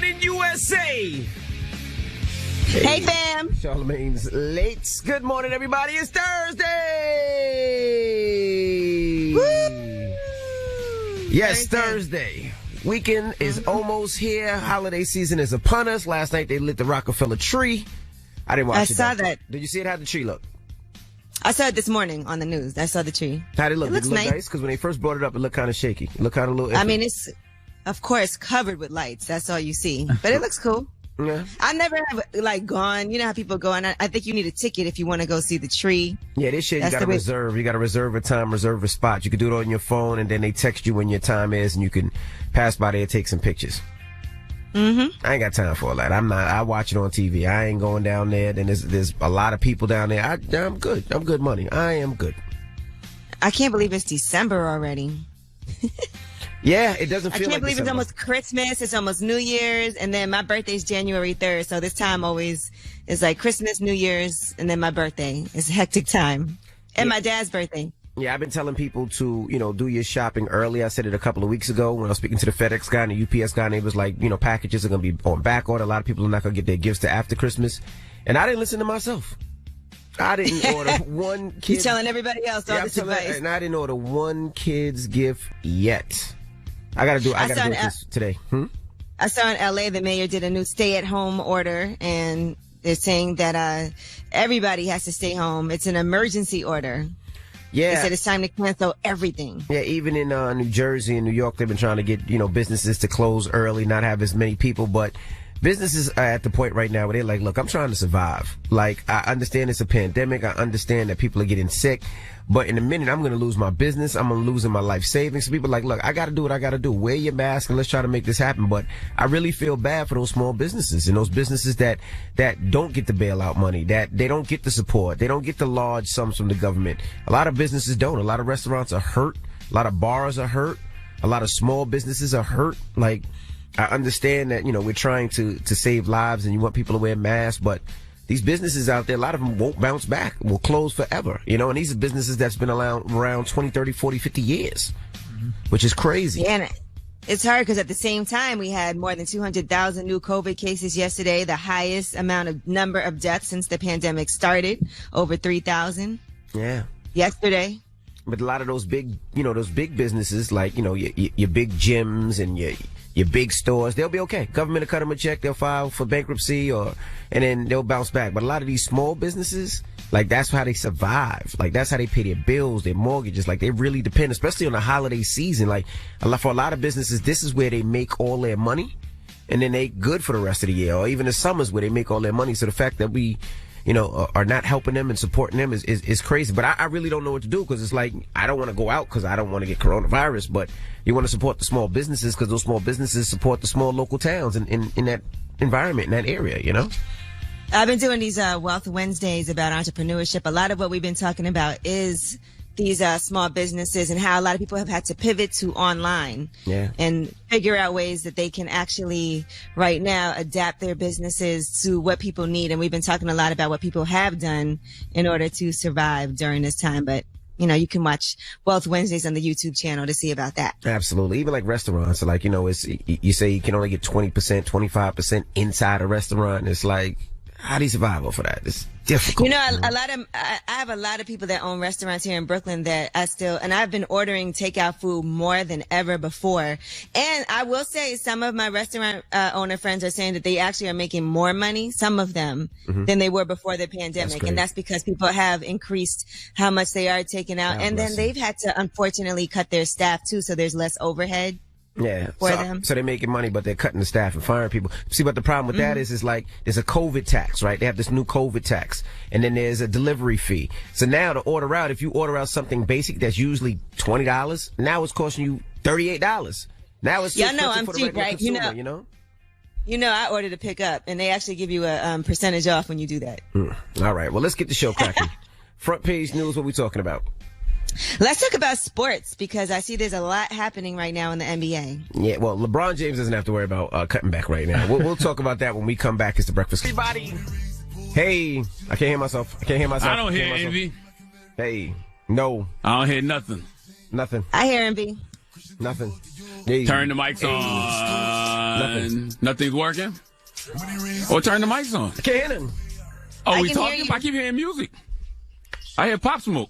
morning, USA. Hey, fam. Charlamagne's late. Good morning, everybody. It's Thursday. Woo! Yes, Thursday. Weekend is almost here. Holiday season is upon us. Last night they lit the Rockefeller tree. I didn't watch it. I saw that. Did you see it? How'd the tree look? I saw it this morning on the news. I saw the tree. How'd it look? It looks Did it look nice. nice? Because when they first brought it up, it looked kind of shaky. It looked kind of a little iffy. I mean, it's, of course, covered with lights. That's all you see. But it looks cool. Yeah. I never have, gone. You know how people go, and I think you need a ticket if you want to go see the tree. Yeah, this shit, you That's got to the way- reserve. You got to reserve a time, reserve a spot. You can do it on your phone, and then they text you when your time is, and you can pass by there and take some pictures. Mm-hmm. I ain't got time for all that. I watch it on TV. I ain't going down there. Then there's a lot of people down there. I'm good. I'm good money. I am good. I can't believe it's December already. Yeah, it doesn't I feel can't like believe December. it's almost Christmas. It's almost New Year's. And then my birthday's January 3rd. So this time always is like Christmas, New Year's, and then my birthday. It's a hectic time. And my dad's birthday. Yeah, I've been telling people to, do your shopping early. I said it a couple of weeks ago when I was speaking to the FedEx guy and the UPS guy, and it was like, packages are going to be on back order. A lot of people are not going to get their gifts to after Christmas. And I didn't listen to myself. I didn't order one kid. You're telling everybody else all this advice. And I didn't order one kid's gift yet. I got to do this today. I saw in LA the mayor did a new stay-at-home order, and they're saying that everybody has to stay home. It's an emergency order. Yeah. They said it's time to cancel everything. Yeah, even in New Jersey and New York, they've been trying to get, businesses to close early, not have as many people. But businesses are at the point right now where they're like, look, I'm trying to survive. Like, I understand it's a pandemic. I understand that people are getting sick. But in a minute, I'm going to lose my business. I'm going to lose my life savings. So people are like, look, I got to do what I got to do. Wear your mask and let's try to make this happen. But I really feel bad for those small businesses and those businesses that don't get the bailout money, that they don't get the support. They don't get the large sums from the government. A lot of businesses don't. A lot of restaurants are hurt. A lot of bars are hurt. A lot of small businesses are hurt. Like, I understand that, we're trying to save lives and you want people to wear masks, but these businesses out there, a lot of them won't bounce back, will close forever, and these are businesses that's been around 20, 30, 40, 50 years, which is crazy. Yeah, and it's hard because at the same time, we had more than 200,000 new COVID cases yesterday, the highest number of deaths since the pandemic started, over 3,000. Yeah. Yesterday. But a lot of those big businesses, like, your big gyms and your big stores, they'll be okay. Government will cut them a check, they'll file for bankruptcy and then they'll bounce back. But a lot of these small businesses, like, that's how they survive. Like, that's how they pay their bills, their mortgages. Like, they really depend, especially on the holiday season. Like, for a lot of businesses, this is where they make all their money and then they good for the rest of the year, or even the summers where they make all their money. So the fact that we, are not helping them and supporting them is crazy. But I really don't know what to do because it's like, I don't want to go out because I don't want to get coronavirus, but you want to support the small businesses because those small businesses support the small local towns in that environment, in that area, I've been doing these Wealth Wednesdays about entrepreneurship. A lot of what we've been talking about is these small businesses and how a lot of people have had to pivot to online and figure out ways that they can actually right now adapt their businesses to what people need. And we've been talking a lot about what people have done in order to survive during this time. But, you can watch Wealth Wednesdays on the YouTube channel to see about that. Absolutely. Even like restaurants, like, you say you can only get 20%, 25% inside a restaurant. It's like, how do you survive for that? It's difficult. I have a lot of people that own restaurants here in Brooklyn that and I've been ordering takeout food more than ever before. And I will say some of my restaurant owner friends are saying that they actually are making more money, some of them, than they were before the pandemic. And that's because people have increased how much they are taking out. And then they've had to unfortunately cut their staff too. So there's less overhead. Yeah. So they're making money, but they're cutting the staff and firing people. See, but the problem with that is like, there's a COVID tax, right? They have this new COVID tax. And then there's a delivery fee. So now to order out, if you order out something basic that's usually $20, now it's costing you $38. Now it's I'm for the cheap, regular right? consumer, I ordered to pick up, and they actually give you a percentage off when you do that. All right. Well, let's get the show cracking. Front page news, what we talking about? Let's talk about sports because I see there's a lot happening right now in the NBA. Yeah, well, LeBron James doesn't have to worry about cutting back right now. We'll talk about that when we come back. It's the Breakfast. Everybody. Hey, I can't hear myself. I don't hear Envy. Hey, no. I don't hear nothing. Nothing. I hear Envy. Nothing. Hey. Turn the mics on. Nothing's working? Or turn the mics on. I can't hear them. Oh, we talking? I keep hearing music. I hear Pop Smoke.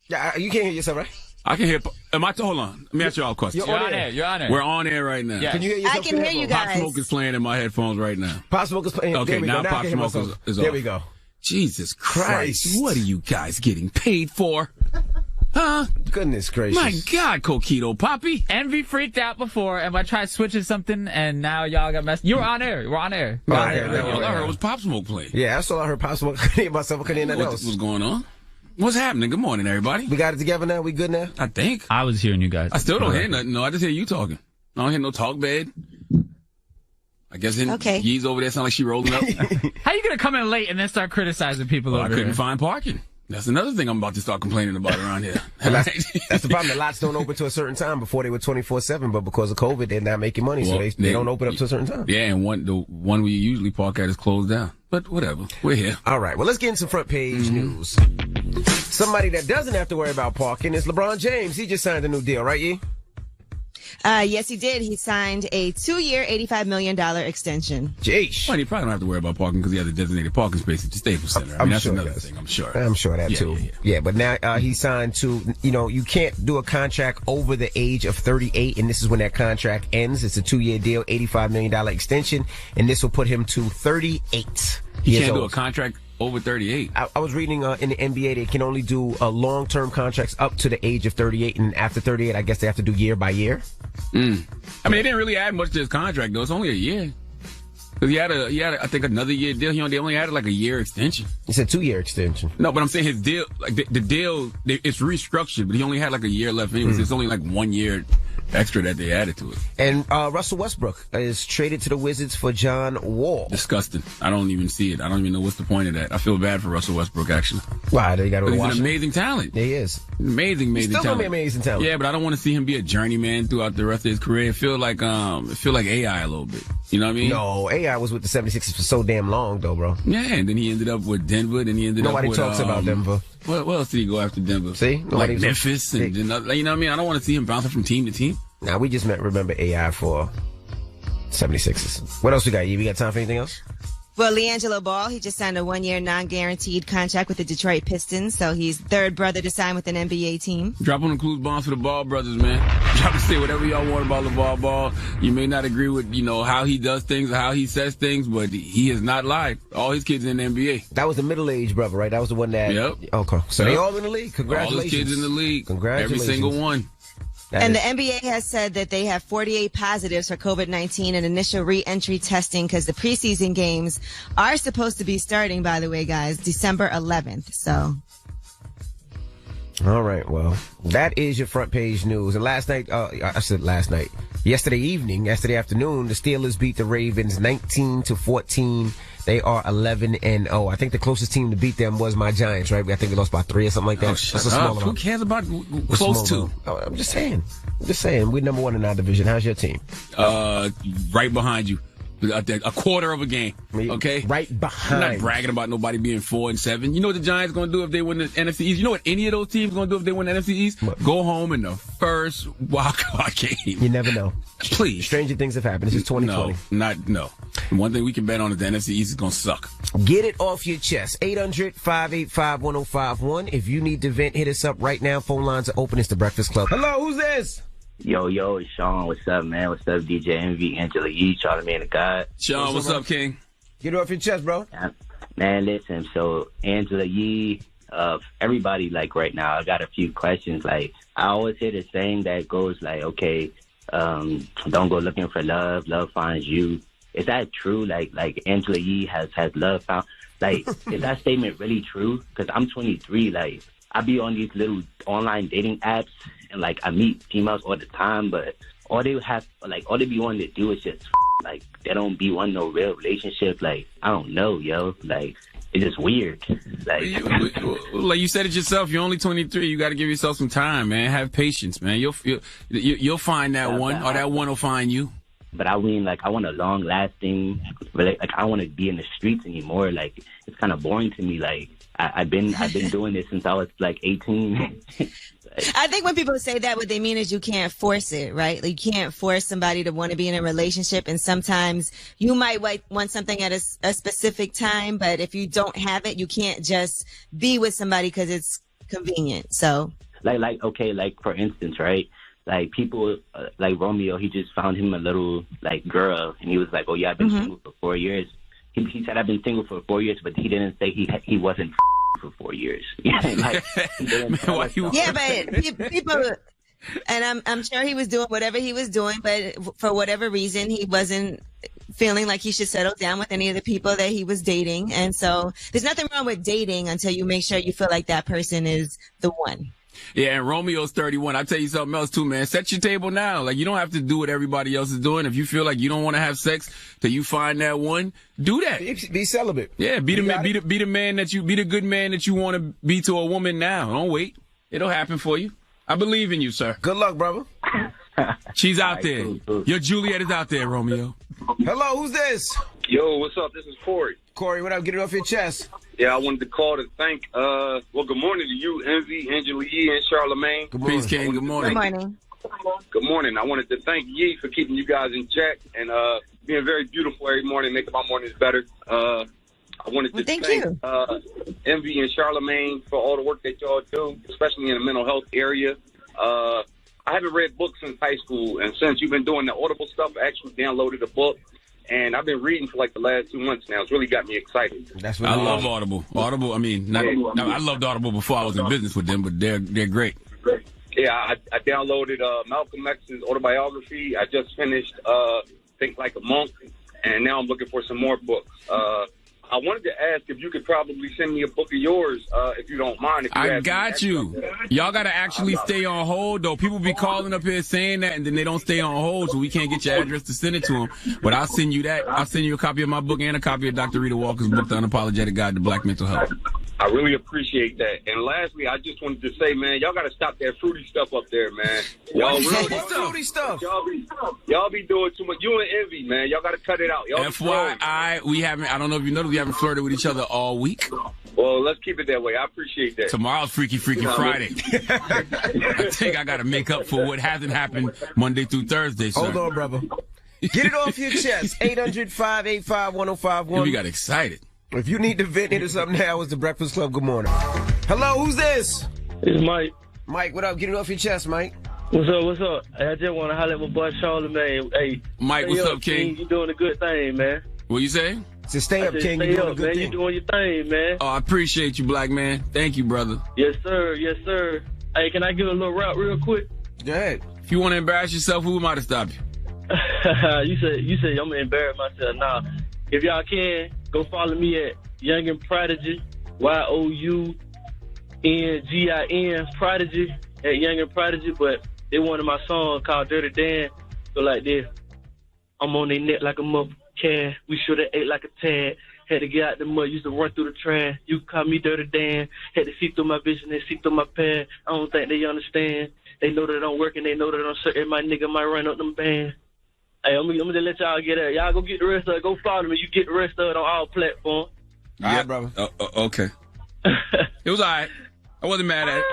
Yeah, you can't hear yourself, right? I can hear. Hold on. Let me ask you all a question. You're on air. You're on air. We're on air right now. Yeah. Can you hear yourself? I can hear you guys. Pop Smoke is playing in my headphones right now. Pop Smoke is playing. Okay, now Pop Smoke is off. There we go. Jesus Christ. What are you guys getting paid for? Huh? Goodness gracious. My God, Coquito Poppy. Envy freaked out before, and I tried switching something, and now y'all got messed. You're on air. We're on air. All I heard was Pop Smoke playing. Yeah, that's all I heard. Pop Smoke. I couldn't hear myself. I couldn't hear nothing else. What's going on? What's happening? Good morning, everybody. We got it together now? We good now? I think. I was hearing you guys. I still don't hear nothing. No, I just hear you talking. I don't hear no talk bed. I guess Yee's over there sound like she rolling up. How you gonna come in late and then start criticizing people over I couldn't find parking. That's another thing I'm about to start complaining about around here. That's the problem. The lots don't open to a certain time. Before they were 24/7, but because of COVID, they're not making money, so they don't open up to a certain time. Yeah, and the one we usually park at is closed down. But whatever, we're here. All right, well, let's get into front page news. Somebody that doesn't have to worry about parking is LeBron James. He just signed a new deal, right, Yee? Yes, he did. He signed a 2-year, $85 million extension. Jeez. Well, he probably don't have to worry about parking because he has a designated parking space at the Staples Center. I mean, that's sure another thing, I'm sure. I'm sure that, too. Yeah, but now he signed to, you can't do a contract over the age of 38, and this is when that contract ends. It's a 2-year deal, $85 million extension, and this will put him to 38 He can't do a contract over 38. I was reading in the NBA, they can only do long-term contracts up to the age of 38, and after 38, I guess they have to do year by year. I mean, they didn't really add much to his contract, though. It's only a year. Because he had I think, another year deal. They only added like a year extension. It's a 2-year extension. No, but I'm saying his deal, like the deal, it's restructured, but he only had like a year left anyways. It's only like 1 year extra that they added to it. And Russell Westbrook is traded to the Wizards for John Wall. Disgusting. I don't even see it. I don't even know what's the point of that. I feel bad for Russell Westbrook, actually. Why? They got to watch. He's an amazing talent. Yeah, he is. Amazing He's still talent. gonna be amazing talent. Yeah, but I don't want to see him be a journeyman throughout the rest of his career. It feel like AI a little bit. You know what I mean? No, AI was with the 76ers for so damn long, though, bro. Yeah, and then he ended up with Denver. Then he ended Nobody up with... Nobody talks about Denver. What else did he go after Denver? See? Like Memphis. And you know what I mean? I don't want to see him bouncing from team to team. Now, we just remember AI for 76ers. What else we got? We got time for anything else? Well, LiAngelo Ball, he just signed a 1-year non-guaranteed contract with the Detroit Pistons, so he's third brother to sign with an NBA team. Drop on the clues bombs for the Ball brothers, man. Drop and say whatever y'all want about LeVar Ball. You may not agree with, how he does things or how he says things, but he has not lied. All his kids in the NBA. That was the middle-aged brother, right? That was the one that... Yep. Okay. So they all in the league. Congratulations. All his kids in the league. Congratulations. Every single one. And the NBA has said that they have 48 positives for COVID-19 and initial re-entry testing because the preseason games are supposed to be starting, by the way, guys, December 11th. So. All right. Well, that is your front page news. And yesterday afternoon, the Steelers beat the Ravens 19-14. They are 11-0. I think the closest team to beat them was my Giants, right? I think we lost by 3 or something like that. That's a small amount. Who cares about close to? I'm just saying. We're number 1 in our division. How's your team? Right behind you. A quarter of a game. Okay? Right behind. I'm not bragging about nobody being 4-7. You know what the Giants going to do if they win the NFC East? You know what any of those teams going to do if they win the NFC East? What? Go home in the first wild-card game. You never know. Please. Stranger things have happened. This is 2020. No. One thing we can bet on is the NFC East is going to suck. Get it off your chest. 800-585-1051. If you need to vent, hit us up right now. Phone lines are open. It's The Breakfast Club. Hello, who's this? Yo, it's Sean. What's up, man? What's up, DJ Envy, Angela Yee, Charlamagne the God? Sean, what's up, King? Get it off your chest, bro. Man, listen, so Angela Yee, everybody, right now, I got a few questions. I always hear the saying that goes okay, don't go looking for love, love finds you. Is that true? Like Angela Yee has love found? Is that statement really true? Because I'm 23, I be on these little online dating apps, and I meet females all the time, but all they be wanting to do is just they don't be wanting no real relationship. I don't know, yo. It's just weird. Like you said it yourself, you're only 23. You got to give yourself some time, man. Have patience, man. You'll find that one, or that one will find you. But I mean, I want a long-lasting, I want to be in the streets anymore. It's kind of boring to me. I've been doing this since I was 18. I think when people say that, what they mean is you can't force it, right? Like, you can't force somebody to want to be in a relationship. And sometimes you might want something at a specific time, but if you don't have it, you can't just be with somebody because it's convenient. So okay, like for instance, right? Like people like Romeo, he just found him a little like girl, and he was like, "Oh yeah, I've been single for 4 years." He said, "I've been single for 4 years," but he didn't say he wasn't for 4 years. Yeah, like, but people, and I'm sure he was doing whatever he was doing, but for whatever reason, he wasn't feeling like he should settle down with any of the people that he was dating. And so there's nothing wrong with dating until you make sure you feel like that person is the one. Yeah, and Romeo's 31. I'll tell you something else too, man. Set your table now. Like, you don't have to do what everybody else is doing. If you feel like you don't want to have sex till you find that one, do that. Be celibate. Yeah, be the good man that you want to be to a woman now. Don't wait. It'll happen for you. I believe in you, sir. Good luck, brother. She's out there. Cool. Your Juliet is out there, Romeo. Hello, who's this? Yo, what's up? This is Corey. Corey, what up? Get it off your chest. Yeah, I wanted to call to thank, good morning to you, Envy, Angela Yee, and Charlamagne. Good morning. Peace, King. Good morning. Good morning. Good morning. I wanted to thank Yee for keeping you guys in check and being very beautiful every morning, making my mornings better. I wanted to thank Envy and Charlamagne for all the work that y'all do, especially in the mental health area. I haven't read books since high school, and since you've been doing the Audible stuff, I actually downloaded a book. And I've been reading for like the last 2 months now. It's really got me excited. That's what I love Audible. Audible, I mean, I loved Audible before I was in business with them, but they're great. Yeah, I downloaded Malcolm X's autobiography. I just finished Think Like a Monk, and now I'm looking for some more books. I wanted to ask if you could probably send me a book of yours, if you don't mind. I got you. Y'all got to actually stay on hold, though. People be calling up here saying that, and then they don't stay on hold, so we can't get your address to send it to them. But I'll send you that. I'll send you a copy of my book and a copy of Dr. Rita Walker's book, The Unapologetic Guide to Black Mental Health. I really appreciate that. And lastly, I just wanted to say, man, y'all got to stop that fruity stuff up there, man. Y'all really fruity stuff. Y'all be doing too much. You and Envy, man. Y'all got to cut it out. Y'all FYI, we haven't. I don't know if you noticed, we haven't flirted with each other all week. Well, let's keep it that way. I appreciate that. Tomorrow's Freaky Friday. I think I got to make up for what hasn't happened Monday through Thursday, sir. Hold on, brother. Get it off your chest. 800-585-1051. We got excited. If you need to vent into something now, it's the Breakfast Club. Good morning. Hello, who's this? It's Mike. Mike, what up? Get it off your chest, Mike. What's up? I just want to holler at my boy Charlamagne. Hey, Mike, what's up, King? You doing a good thing, man. What you say? So stay up, King. Stay up, man. You doing your thing, man. Oh, I appreciate you, black man. Thank you, brother. Yes, sir. Hey, can I give a little rap real quick? Go ahead. If you want to embarrass yourself, who am I to stop you? You said I'm gonna embarrass myself. Nah, if y'all can, go follow me at Young and Prodigy, YOUNGIN Prodigy at Young and Prodigy. But they wanted my song called Dirty Dan. So like this, I'm on their neck like a mother can. We should have ate like a tad. Had to get out the mud, used to run through the trash. You call me Dirty Dan. Had to see through my vision and see through my past. I don't think they understand. They know that I'm working. They know that I'm certain my nigga might run up them bands. Hey, I'm gonna let y'all get it. Y'all go get the rest of it. Go follow me. You get the rest of it on all platforms. All right, brother. Okay. It was all right. I wasn't mad at it.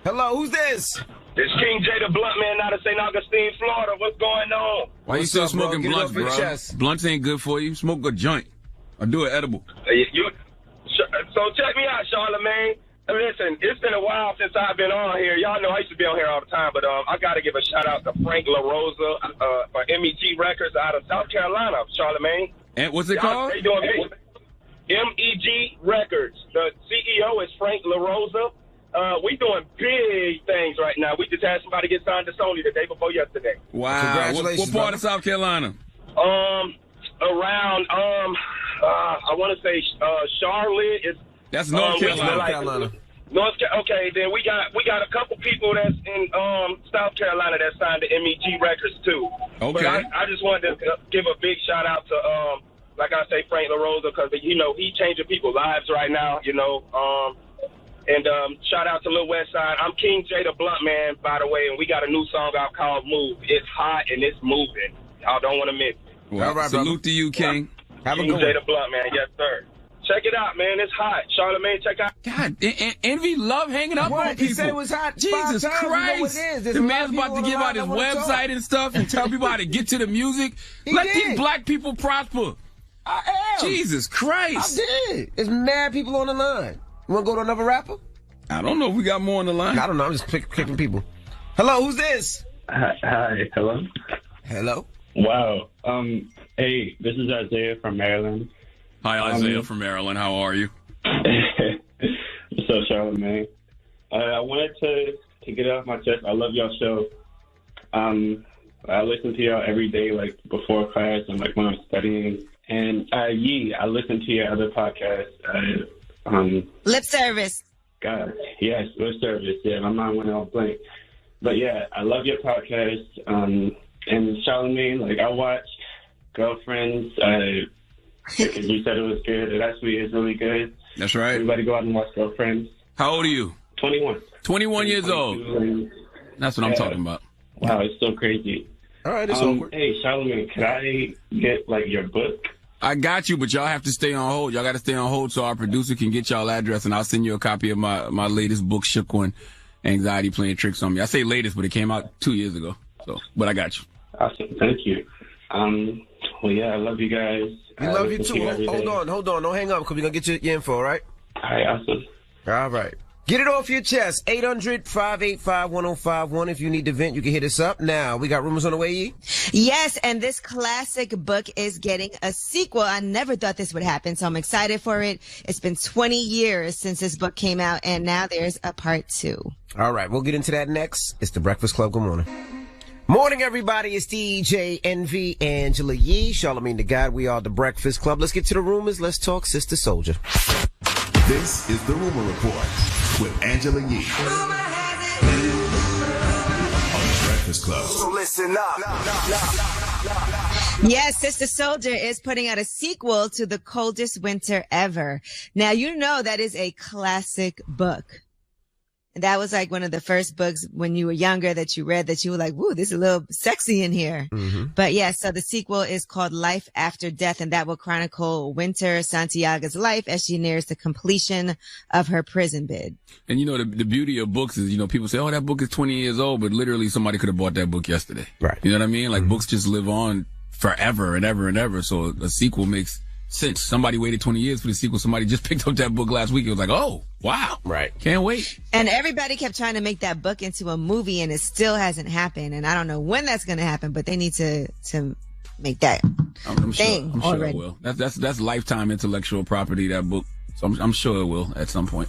Hello, who's this? It's King J the Blunt Man out of St. Augustine, Florida. What's going on? Why you still smoking blunts, bro? Blunts ain't good for you. Smoke a joint. Or do it edible. So check me out, Charlamagne. Listen, it's been a while since I've been on here. Y'all know I used to be on here all the time, but I got to give a shout-out to Frank LaRosa for MEG Records out of South Carolina, Charlamagne. And what's it called? They doing MEG Records. The CEO is Frank LaRosa. We doing big things right now. We just had somebody get signed to Sony the day before yesterday. Wow. Congratulations. What part of South Carolina? Around, I want to say Charlotte. That's North Carolina. Okay, then we got a couple people that's in South Carolina that signed to MEG Records too. Okay. But I just wanted to give a big shout out to like I say, Frank LaRosa, because he changing people's lives right now. And shout out to Lil West Side. I'm King J the Blunt Man, by the way, and we got a new song out called Move. It's hot and it's moving. Y'all don't want to miss it. Well, all right, salute to you, King. Have a King good J one. the Blunt Man, yes sir. Check it out, man. It's hot. Charlamagne, check out. God, Envy love hanging up on people. He said it was hot. Jesus Christ. You know what it is. The man's about to give out his website and stuff and tell people how to get to the music. Let these black people prosper. I am. Jesus Christ. I did. There's mad people on the line. You want to go to another rapper? I don't know if we got more on the line. I don't know. I'm just picking people. Hello, who's this? Hi. Hello? Hello? Wow. Hey, this is Isaiah from Maryland. Hi, Isaiah from Maryland. How are you? What's up, Charlamagne? I wanted to get it off my chest. I love y'all show. I listen to y'all every day, like before class and like when I'm studying. And Yee, I listen to your other podcast. Lip Service. God, yes, Lip Service. Yeah, my mind went all blank. But yeah, I love your podcast. And Charlamagne, like I watched Girlfriends. You said it was good. It actually is really good. That's right. Everybody go out and watch Girlfriends. How old are you? 21. 21 years old. That's what I'm talking about. Wow, it's so crazy. All right, it's over. Hey, Charlamagne, could I get like your book? I got you, but y'all have to stay on hold. Y'all got to stay on hold so our producer can get y'all address, and I'll send you a copy of my latest book, Shook One, Anxiety Playing Tricks on Me. I say latest, but it came out 2 years ago. So, but I got you. Awesome, thank you. Well, yeah, I love you guys. We love you too. Hold on. Don't hang up because we're going to get your info, all right? All right, awesome. All right. Get it off your chest. 800-585-1051. If you need to vent, you can hit us up. Now, we got rumors on the way, Yee? Yes, and this classic book is getting a sequel. I never thought this would happen, so I'm excited for it. It's been 20 years since this book came out, and now there's a part 2. All right, we'll get into that next. It's The Breakfast Club. Good morning. Morning, everybody. It's DJ Envy, Angela Yee, Charlamagne the God. We are The Breakfast Club. Let's get to the rumors. Let's talk Sister Soldier. This is The Rumor Report with Angela Yee on The Breakfast Club. So listen up. Yes, Sister Soldier is putting out a sequel to The Coldest Winter Ever. Now, you know that is a classic book. That was like one of the first books when you were younger that you read that you were like, woo, this is a little sexy in here. Mm-hmm. But yes, so the sequel is called Life After Death, and that will chronicle Winter Santiaga's life as she nears the completion of her prison bid. And you know, the beauty of books is, you know, people say, oh, that book is 20 years old, but literally somebody could have bought that book yesterday. Right. You know what I mean? Like books just live on forever and ever and ever. So a sequel makes sense. Somebody waited 20 years for the sequel. Somebody just picked up that book last week. It was like, oh, wow. Right. Can't wait. And everybody kept trying to make that book into a movie, and it still hasn't happened. And I don't know when that's going to happen, but they need to make that I'm thing sure already. It will. That's lifetime intellectual property, that book. So I'm sure it will at some point.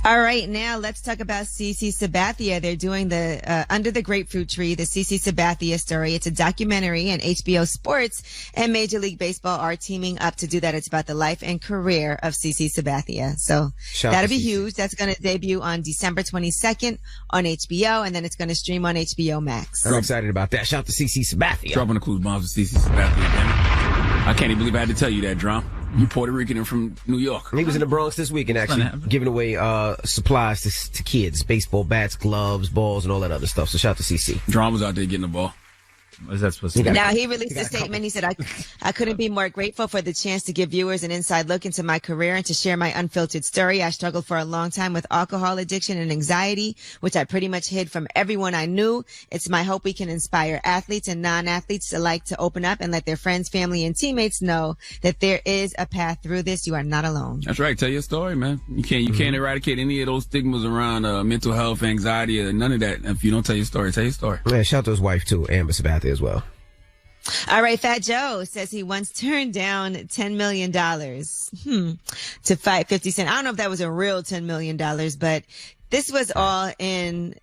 All right, now let's talk about CC Sabathia. They're doing the Under the Grapefruit Tree, the CC Sabathia story. It's a documentary, and HBO Sports and Major League Baseball are teaming up to do that. It's about the life and career of CC Sabathia. So that'll be huge. That's going to debut on December 22nd on HBO, and then it's going to stream on HBO Max. I'm excited about that. Shout out to CC Sabathia. Dropping the clues bombs with CC Sabathia, damn it. I can't even believe I had to tell you that, Drum. You Puerto Rican and from New York. He was in the Bronx this weekend, actually, giving away supplies to kids, baseball bats, gloves, balls, and all that other stuff. So shout out to CC. Drum was out there getting the ball. What is that supposed to be? Now, he released a statement. He said, I couldn't be more grateful for the chance to give viewers an inside look into my career and to share my unfiltered story. I struggled for a long time with alcohol addiction and anxiety, which I pretty much hid from everyone I knew. It's my hope we can inspire athletes and non-athletes alike to open up and let their friends, family, and teammates know that there is a path through this. You are not alone. That's right. Tell your story, man. You can't eradicate any of those stigmas around mental health, anxiety, or none of that if you don't tell your story. Tell your story. Yeah, shout out to his wife, too, Amber Sabathia, as well. All right, Fat Joe says he once turned down $10 million to fight 50 Cent. I don't know if that was a real $10 million, but this was all in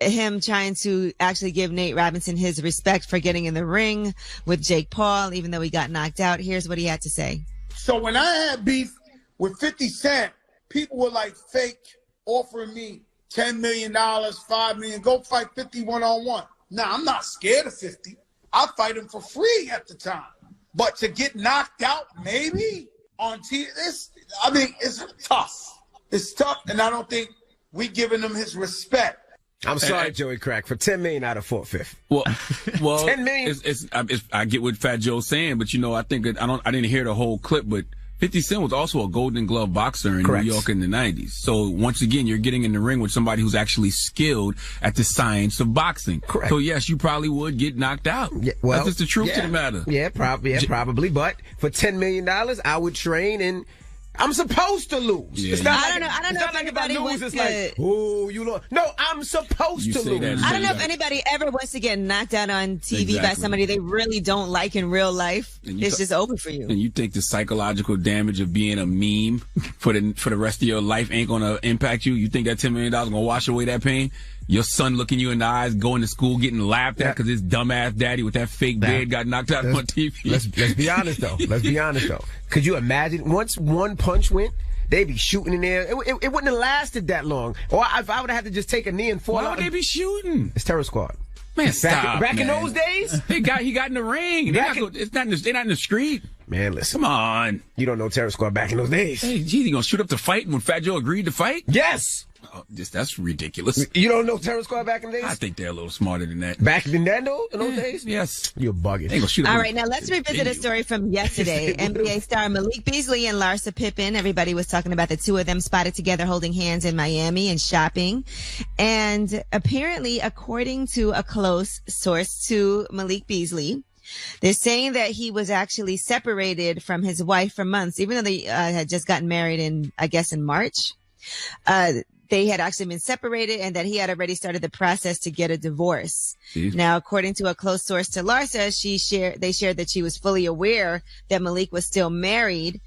him trying to actually give Nate Robinson his respect for getting in the ring with Jake Paul, even though he got knocked out. Here's what he had to say. So when I had beef with 50 Cent, people were like fake offering me $10 million, $5 million, go fight 50 one-on-one. Now, I'm not scared of 50. I'll fight him for free at the time. But to get knocked out, maybe, on TV, it's tough. It's tough, and I don't think we giving him his respect. I'm sorry, Joey Crack, for $10 million out of 4/5. Well, $10 million. I get what Fat Joe's saying, but you know, I think I didn't hear the whole clip, but 50 Cent was also a Golden Glove boxer in Correct. New York in the 90s. So once again, you're getting in the ring with somebody who's actually skilled at the science of boxing. Correct. So yes, you probably would get knocked out. Yeah, well, that's just the truth to the matter. Yeah, probably. But for $10 million, I would train, and I'm supposed to lose. Yeah, It's not I don't know if like if I anybody lose, wants it's to. like, oh, you lost. No, I'm supposed You to say lose. that. I don't know if anybody ever wants to get knocked out on TV by Exactly. somebody they really don't like in real life. And you It's just over for you. And you think the psychological damage of being a meme for the rest of your life ain't gonna impact you? You think that $10 million gonna wash away that pain? Your son looking you in the eyes, going to school, getting laughed at because his dumbass daddy with that fake beard got knocked out on TV. Let's be honest though. Could you imagine once one punch went? They'd be shooting in there. It wouldn't have lasted that long. Or if I would have had to just take a knee and fall Why out. would they be shooting? It's Terror Squad. Man, stop. Back in man. those days? He got in the ring. They're not in the street. Man, listen. Come on. You don't know Terror Squad back in those days. Hey, geez, you gonna shoot up the fight when Fat Joe agreed to fight? Yes. Oh, that's ridiculous. You don't know Terror Squad back in the days? I think they're a little smarter than that. Back in that though, in those days? Yes. You're bugging. They gonna shoot up All right, now let's revisit a story from yesterday. NBA star Malik Beasley and Larsa Pippen. Everybody was talking about the two of them spotted together holding hands in Miami and shopping. And apparently, according to a close source to Malik Beasley, they're saying that he was actually separated from his wife for months, even though they had just gotten married in March. They had actually been separated and that he had already started the process to get a divorce. Jeez. Now, according to a close source to Larsa, they shared that she was fully aware that Malik was still married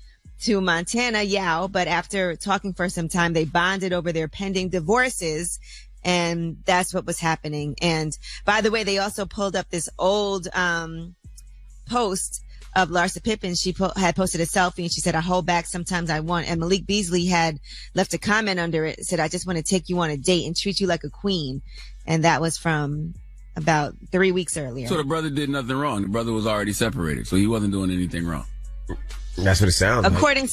to Montana Yao, but after talking for some time, they bonded over their pending divorces. And that's what was happening. And by the way, they also pulled up this old post of Larsa Pippen. She had posted a selfie and she said, "I hold back. Sometimes I want." And Malik Beasley had left a comment under it, said, "I just want to take you on a date and treat you like a queen." And that was from about 3 weeks earlier. So the brother did nothing wrong. The brother was already separated, so he wasn't doing anything wrong. That's what it sounds like. According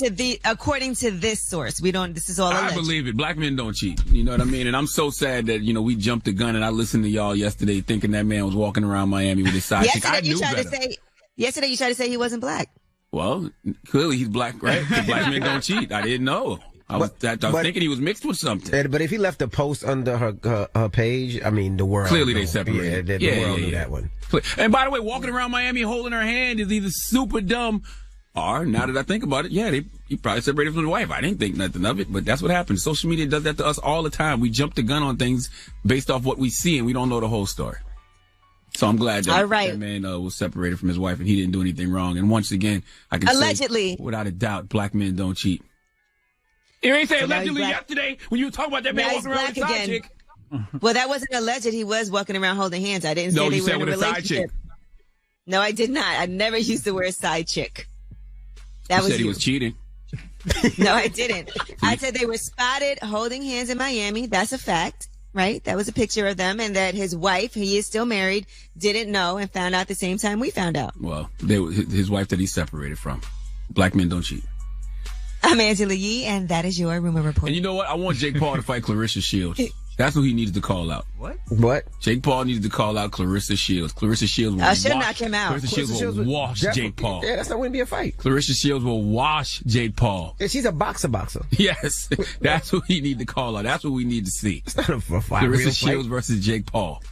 to this source, this is all alleged. I believe it. Black men don't cheat. You know what I mean? And I'm so sad that, we jumped the gun and I listened to y'all yesterday thinking that man was walking around Miami with his side chick. I knew better. Yesterday you tried to say he wasn't black. Well, clearly he's black, right? Black men don't cheat. I didn't know. I was thinking he was mixed with something. But if he left a post under her page, I mean, the world. Clearly they separated. Yeah, the world knew that one. And by the way, walking around Miami holding her hand is either super dumb or, now that I think about it, he probably separated from his wife. I didn't think nothing of it, but that's what happens. Social media does that to us all the time. We jump the gun on things based off what we see and we don't know the whole story. So I'm glad that that man was separated from his wife and he didn't do anything wrong. And once again, I can say, without a doubt, black men don't cheat. You ain't say allegedly yesterday when you were talking about that man walking around with a side chick. Well, that wasn't alleged. He was walking around holding hands. I didn't say they were in a relationship. No, I did not. I never used the word side chick. That was said he was cheating. No, I didn't. I said they were spotted holding hands in Miami. That's a fact. Right? That was a picture of them, and that his wife, he is still married, didn't know and found out the same time we found out. Well, his wife that he separated from. Black men don't cheat. I'm Angela Yee, and that is your Rumor Report. And you know what? I want Jake Paul to fight Clarissa Shields. That's who he needed to call out. What? Jake Paul needed to call out Clarissa Shields. Clarissa Shields will should knock him out. Clarissa Shields will wash Jake Paul. Yeah, that's not going to be a fight. Clarissa Shields will wash Jake Paul. Yeah, she's a boxer. Yes. That's who he need to call out. That's what we need to see. It's not a fight. Clarissa Shields versus Jake Paul.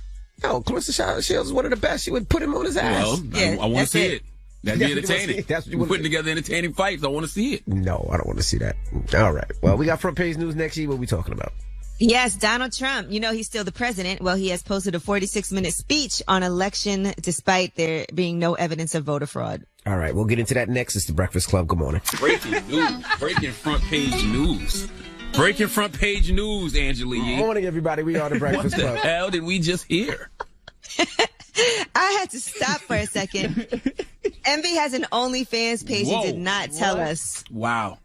No, Clarissa Shields is one of the best. She would put him on his ass. Well, yeah, I want to see it. That'd be entertaining. We're putting together entertaining fights. I want to see it. No, I don't want to see that. All right. Well, we got front page news next year. What are we talking about? Yes, Donald Trump. He's still the president. Well, he has posted a 46-minute speech on election despite there being no evidence of voter fraud. All right. We'll get into that next. It's the Breakfast Club. Good morning. Breaking news. Breaking front page news. Breaking front page news, Angela Yee. Good morning, everybody. We are the Breakfast Club. What the hell did we just hear? I had to stop for a second. Envy has an OnlyFans page. He did not tell us. Wow.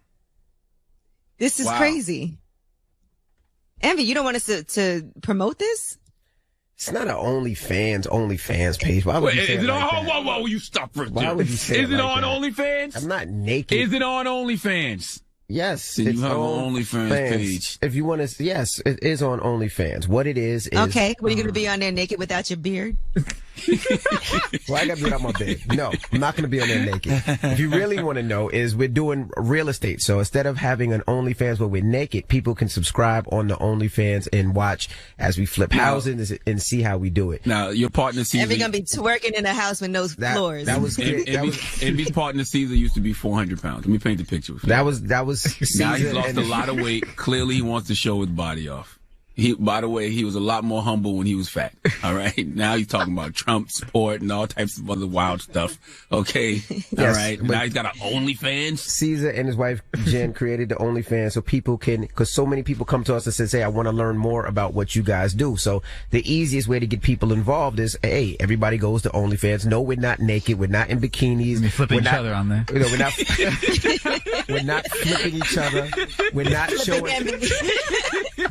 This is crazy. Envy, you don't want us to promote this? It's not an OnlyFans page. Why would you say is it like on? that? Whoa! You stop for a Why would you say Is it like on that? OnlyFans? I'm not naked. Is it on OnlyFans? Yes, Then it's you have on an OnlyFans page. If you want to, yes, it is on OnlyFans. What it is Okay, what are you going to be on there naked without your beard? Well, I got to get out my bed. No, I'm not going to be on there naked. If you really want to know, is we're doing real estate. So instead of having an OnlyFans where we're naked, people can subscribe on the OnlyFans and watch as we flip houses and see how we do it. Now, your partner Caesar. And we're going to be twerking in a house with no floors. That was good. Envy's partner Caesar used to be 400 pounds. Let me paint the picture. That was Caesar. Now he's lost a lot of weight. Clearly, he wants to show his body off. By the way, he was a lot more humble when he was fat. All right. Now he's talking about Trump support and all types of other wild stuff. Okay. Yes, all right. Now he's got an OnlyFans. Caesar and his wife Jen created the OnlyFans so people can, because so many people come to us and say, I want to learn more about what you guys do. So the easiest way to get people involved is, hey, everybody goes to OnlyFans. No, we're not naked. We're not in bikinis. We're flipping each other on there. You know, we're not flipping each other. We're not showing.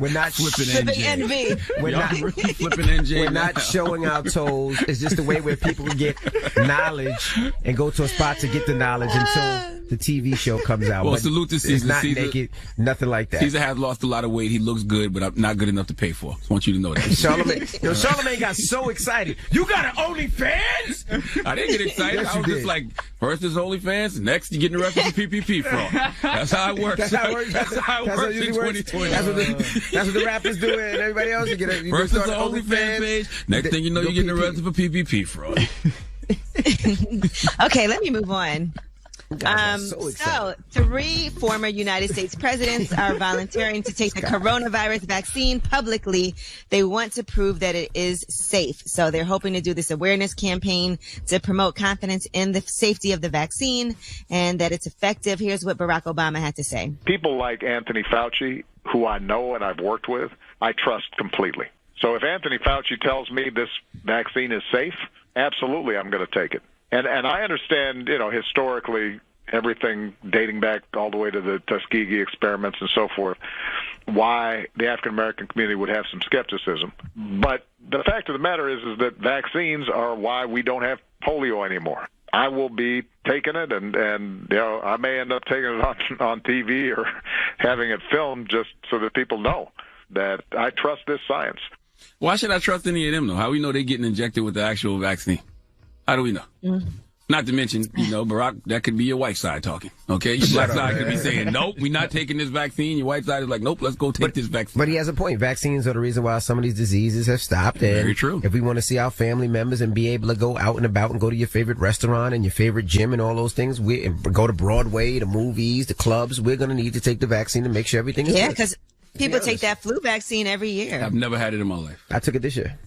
We're not flipping NV. We're not flipping NJ. We're not showing our toes. It's just a way where people can get knowledge and go to a spot to get the knowledge until the TV show comes out. Well, but salute to Caesar. It's not Caesar, naked, nothing like that. Caesar has lost a lot of weight. He looks good, but I'm not good enough to pay for. Just want you to know that. Charlamagne got so excited. You got an OnlyFans? I didn't get excited. Yes, I was just like, first is OnlyFans, next you're getting arrested for PPP fraud. That's how it works. That's how it works. That's how it works in 2020. That's what the rappers do, and everybody else. You first is the OnlyFans page. Next thing you know, you're getting arrested for PPP fraud. Okay, let me move on. So 3 former United States presidents are volunteering to take the coronavirus vaccine publicly. They want to prove that it is safe. So they're hoping to do this awareness campaign to promote confidence in the safety of the vaccine and that it's effective. Here's what Barack Obama had to say. People like Anthony Fauci, who I know and I've worked with, I trust completely. So if Anthony Fauci tells me this vaccine is safe, absolutely I'm going to take it. And I understand, historically, everything dating back all the way to the Tuskegee experiments and so forth, why the African-American community would have some skepticism. But the fact of the matter is that vaccines are why we don't have polio anymore. I will be taking it, and I may end up taking it on TV or having it filmed just so that people know that I trust this science. Why should I trust any of them, though? How do we know they're getting injected with the actual vaccine? How do we know? Mm-hmm. Not to mention, Barack, that could be your white side talking. Okay? Your black side could be saying, nope, we're not taking this vaccine. Your white side is like, nope, let's go take this vaccine. But he has a point. Vaccines are the reason why some of these diseases have stopped. And very true. If we want to see our family members and be able to go out and about and go to your favorite restaurant and your favorite gym and all those things, and go to Broadway, the movies, the clubs, we're going to need to take the vaccine to make sure everything is good. Yeah, because people take that flu vaccine every year. I've never had it in my life. I took it this year.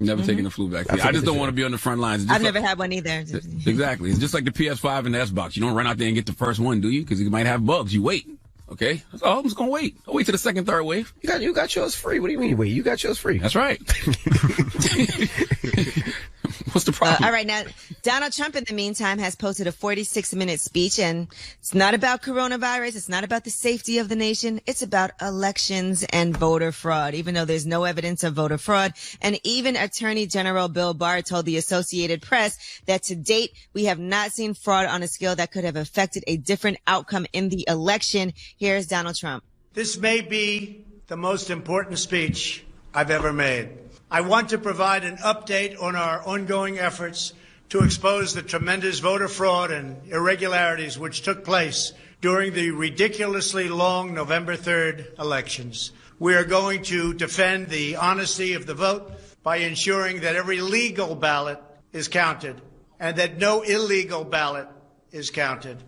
Never taken the flu vaccine. I just don't want to be on the front lines. I've never had one either. Exactly. It's just like the PS5 and the Xbox. You don't run out there and get the first one, do you? Because you might have bugs. You wait. Okay? Oh, I'm just going to wait. I'll wait till the second, third wave. You got yours free. What do you mean you wait? You got yours free. That's right. What's the problem? All right. Now, Donald Trump, in the meantime, has posted a 46-minute speech, and it's not about coronavirus. It's not about the safety of the nation. It's about elections and voter fraud, even though there's no evidence of voter fraud. And even Attorney General Bill Barr told the Associated Press that to date, we have not seen fraud on a scale that could have affected a different outcome in the election. Here's Donald Trump. This may be the most important speech I've ever made. I want to provide an update on our ongoing efforts to expose the tremendous voter fraud and irregularities which took place during the ridiculously long November 3rd elections. We are going to defend the honesty of the vote by ensuring that every legal ballot is counted and that no illegal ballot is counted.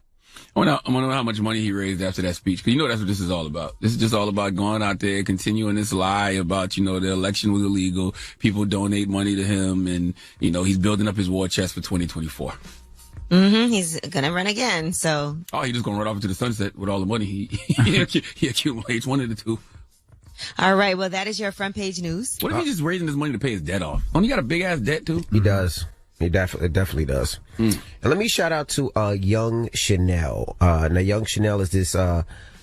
I want to know how much money he raised after that speech, because that's what this is all about. This is just all about going out there, continuing this lie about, the election was illegal, people donate money to him, and, he's building up his war chest for 2024. Mm-hmm. He's going to run again, so. Oh, he's just going to run off into the sunset with all the money he accumulates, one of the two. All right, well, that is your front page news. What if he's just raising his money to pay his debt off? Don't he got a big-ass debt, too? He does. It definitely does. And let me shout out to Young Chanel. Now, Young Chanel is this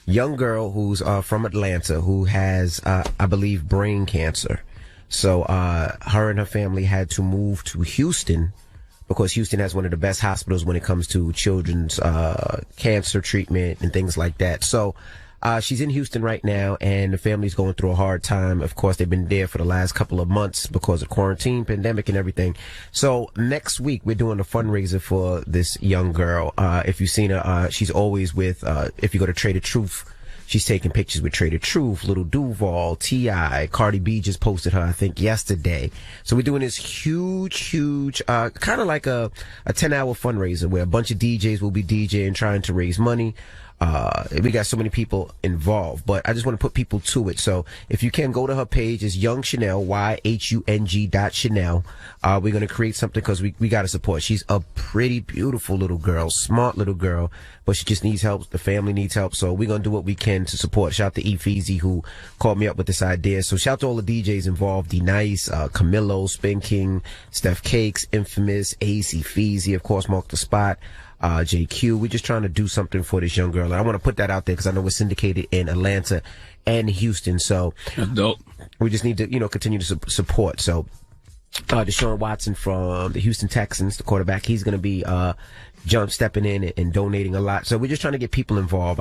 young girl who's from Atlanta who has, I believe, brain cancer. So her and her family had to move to Houston because Houston has one of the best hospitals when it comes to children's cancer treatment and things like that. So She's in Houston right now, and the family's going through a hard time. Of course, they've been there for the last couple of months because of quarantine, pandemic, and everything. So next week, we're doing a fundraiser for this young girl. If you've seen her, she's always with, if you go to Trader Truth, she's taking pictures with Trader Truth, Little Duval, T.I. Cardi B just posted her, I think, yesterday. So we're doing this huge, kind of like a 10-hour fundraiser where a bunch of DJs will be DJing, trying to raise money. We got so many people involved, but I just want to put people to it. So if you can go to her page, it's Young Chanel, YHUNG.Chanel. We're going to create something because we got to support. She's a pretty beautiful little girl, smart little girl, but she just needs help. The family needs help. So we're going to do what we can to support. Shout out to Efeezy who called me up with this idea. So shout out to all the DJs involved. D-Nice, Camilo, Spin King, Steph Cakes, Infamous, AC Feezy, of course, Mark the Spot. JQ. We're just trying to do something for this young girl. And I want to put that out there because I know we're syndicated in Atlanta and Houston. So that's dope. We just need to, continue to support. So, Deshaun Watson from the Houston Texans, the quarterback, he's going to be, stepping in and donating a lot. So we're just trying to get people involved.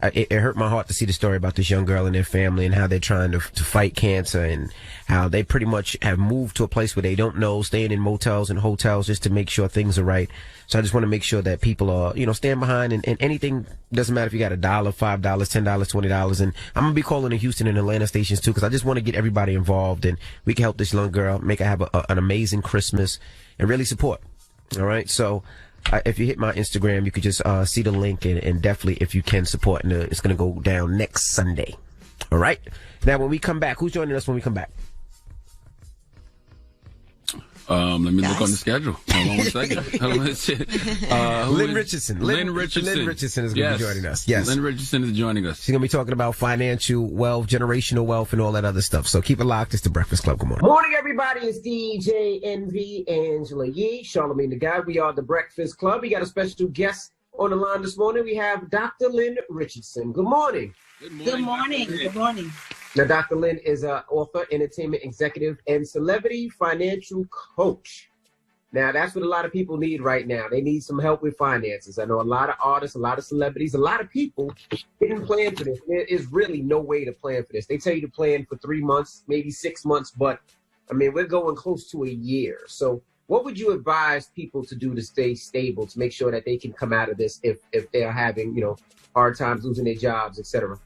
It hurt my heart to see the story about this young girl and their family and how they're trying to fight cancer and how they pretty much have moved to a place where they don't know, staying in motels and hotels just to make sure things are right. So I just want to make sure that people are, stand behind and anything, doesn't matter if you got $1, $5, $10, $20. And I'm going to be calling the Houston and Atlanta stations too, because I just want to get everybody involved and we can help this young girl, make her have an amazing Christmas and really support. All right. So, if you hit my Instagram, you could just see the link and definitely, if you can, support. And it's going to go down next Sunday. All right. Now, when we come back, who's joining us when we come back? Let me look on the schedule. Hold on one second. Lynn Richardson. Lynn Richardson. Lynn Richardson is going to be joining us. Yes. Lynn Richardson is joining us. She's going to be talking about financial wealth, generational wealth, and all that other stuff. So keep it locked. It's the Breakfast Club. Good morning. Morning, everybody. It's DJ Envy, Angela Yee, Charlamagne the Guy. We are the Breakfast Club. We got a special guest on the line this morning. We have Dr. Lynn Richardson. Good morning. Good morning. Good morning. Now, Dr. Lynn is an author, entertainment executive, and celebrity financial coach. Now, that's what a lot of people need right now. They need some help with finances. I know a lot of artists, a lot of celebrities, a lot of people didn't plan for this. There is really no way to plan for this. They tell you to plan for 3 months, maybe 6 months, but, we're going close to a year. So what would you advise people to do to stay stable, to make sure that they can come out of this if they're having, hard times, losing their jobs, etc.?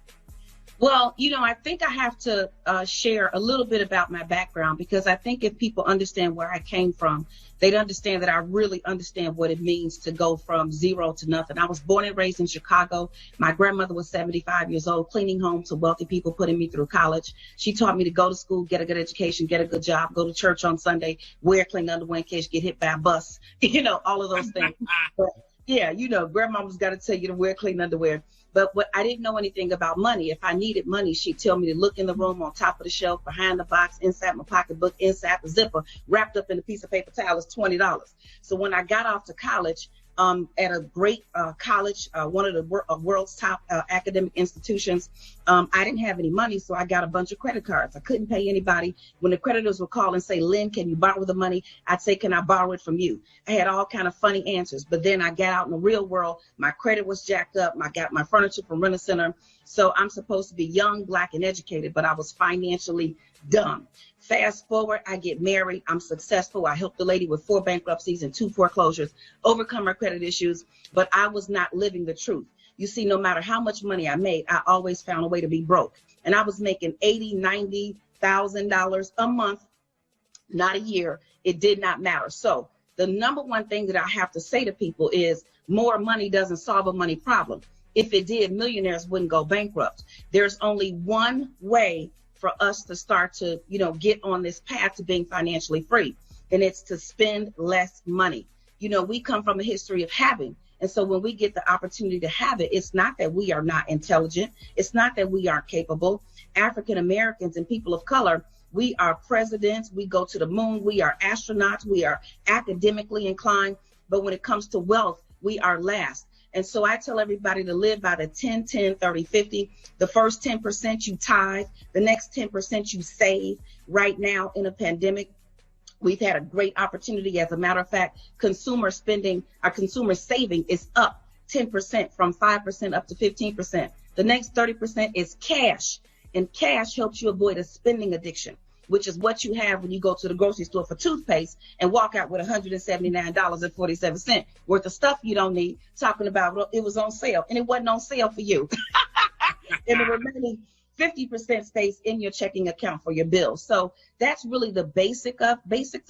Well, I think I have to share a little bit about my background, because I think if people understand where I came from, they'd understand that I really understand what it means to go from zero to nothing. I was born and raised in Chicago. My grandmother was 75 years old, cleaning homes to wealthy people, putting me through college. She taught me to go to school, get a good education, get a good job, go to church on Sunday, wear clean underwear in case you get hit by a bus, all of those things. But yeah, grandmama's got to tell you to wear clean underwear. But I didn't know anything about money. If I needed money, she'd tell me to look in the room, on top of the shelf, behind the box, inside my pocketbook, inside the zipper, wrapped up in a piece of paper towel is $20. So when I got off to college, at a great college, one of the world's top academic institutions, I didn't have any money, so I got a bunch of credit cards. I couldn't pay anybody. When the creditors would call and say, Lynn, can you borrow the money? I'd say, can I borrow it from you? I had all kind of funny answers. But then I got out in the real world. My credit was jacked up. I got my furniture from Rent-A-Center. So I'm supposed to be young, black, and educated, but I was financially dumb. Fast forward, I get married. I'm successful. I helped the lady with 4 bankruptcies and 2 foreclosures overcome her credit issues, but I was not living the truth. You see, no matter how much money I made, I always found a way to be broke. And I was making $80,000, $90,000 a month, not a year. It did not matter. So the number one thing that I have to say to people is more money doesn't solve a money problem. If it did, millionaires wouldn't go bankrupt. There's only one way for us to start to, get on this path to being financially free. And it's to spend less money. We come from a history of having. And so when we get the opportunity to have it, it's not that we are not intelligent. It's not that we aren't capable. African Americans and people of color, we are presidents. We go to the moon. We are astronauts. We are academically inclined. But when it comes to wealth, we are last. And so I tell everybody to live by the 10, 10, 30, 50. The first 10% you tithe, the next 10% you save. Right now in a pandemic, we've had a great opportunity. As a matter of fact, consumer spending, our consumer saving is up 10% from 5% up to 15%. The next 30% is cash, and cash helps you avoid a spending addiction, which is what you have when you go to the grocery store for toothpaste and walk out with $179.47 worth of stuff you don't need, talking about it was on sale, and it wasn't on sale for you. And the remaining 50% stays in your checking account for your bills. So that's really the basics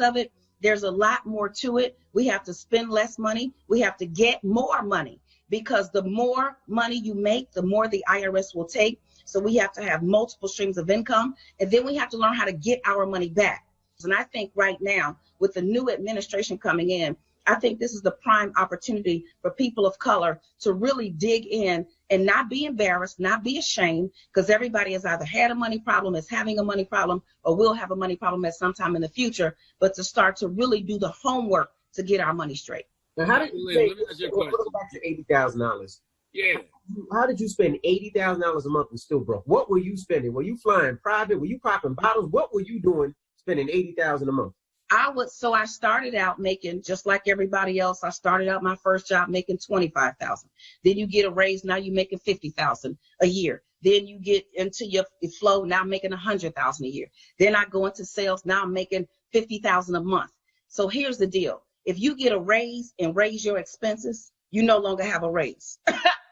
of it. There's a lot more to it. We have to spend less money. We have to get more money, because the more money you make, the more the IRS will take. So we have to have multiple streams of income, and then we have to learn how to get our money back. And I think right now, with the new administration coming in, I think this is the prime opportunity for people of color to really dig in and not be embarrassed, not be ashamed, because everybody has either had a money problem, is having a money problem, or will have a money problem at some time in the future, but to start to really do the homework to get our money straight. Now, how did you go back to $80,000? Yeah. How did you spend $80,000 a month and still broke? What were you spending? Were you flying private? Were you popping bottles? What were you doing spending $80,000 a month? So I started out making, just like everybody else, I started out my first job making $25,000. Then you get a raise, now you're making $50,000 a year. Then you get into your flow, now I'm making $100,000 a year. Then I go into sales, now I'm making $50,000 a month. So here's the deal. If you get a raise and raise your expenses, you no longer have a raise.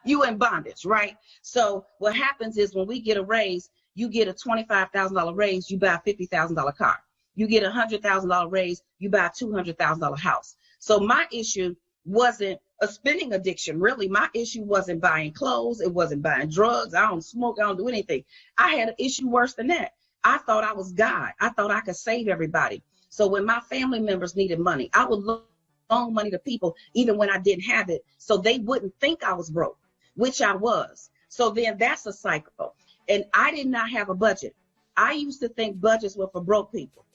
You in bondage, right? So what happens is when we get a raise, you get a $25,000 raise, you buy a $50,000 car. You get a $100,000 raise, you buy a $200,000 house. So my issue wasn't a spending addiction, really. My issue wasn't buying clothes. It wasn't buying drugs. I don't smoke. I don't do anything. I had an issue worse than that. I thought I was God. I thought I could save everybody. So when my family members needed money, I would loan money to people even when I didn't have it, so they wouldn't think I was broke, which I was. So then that's a cycle. And I did not have a budget. I used to think budgets were for broke people.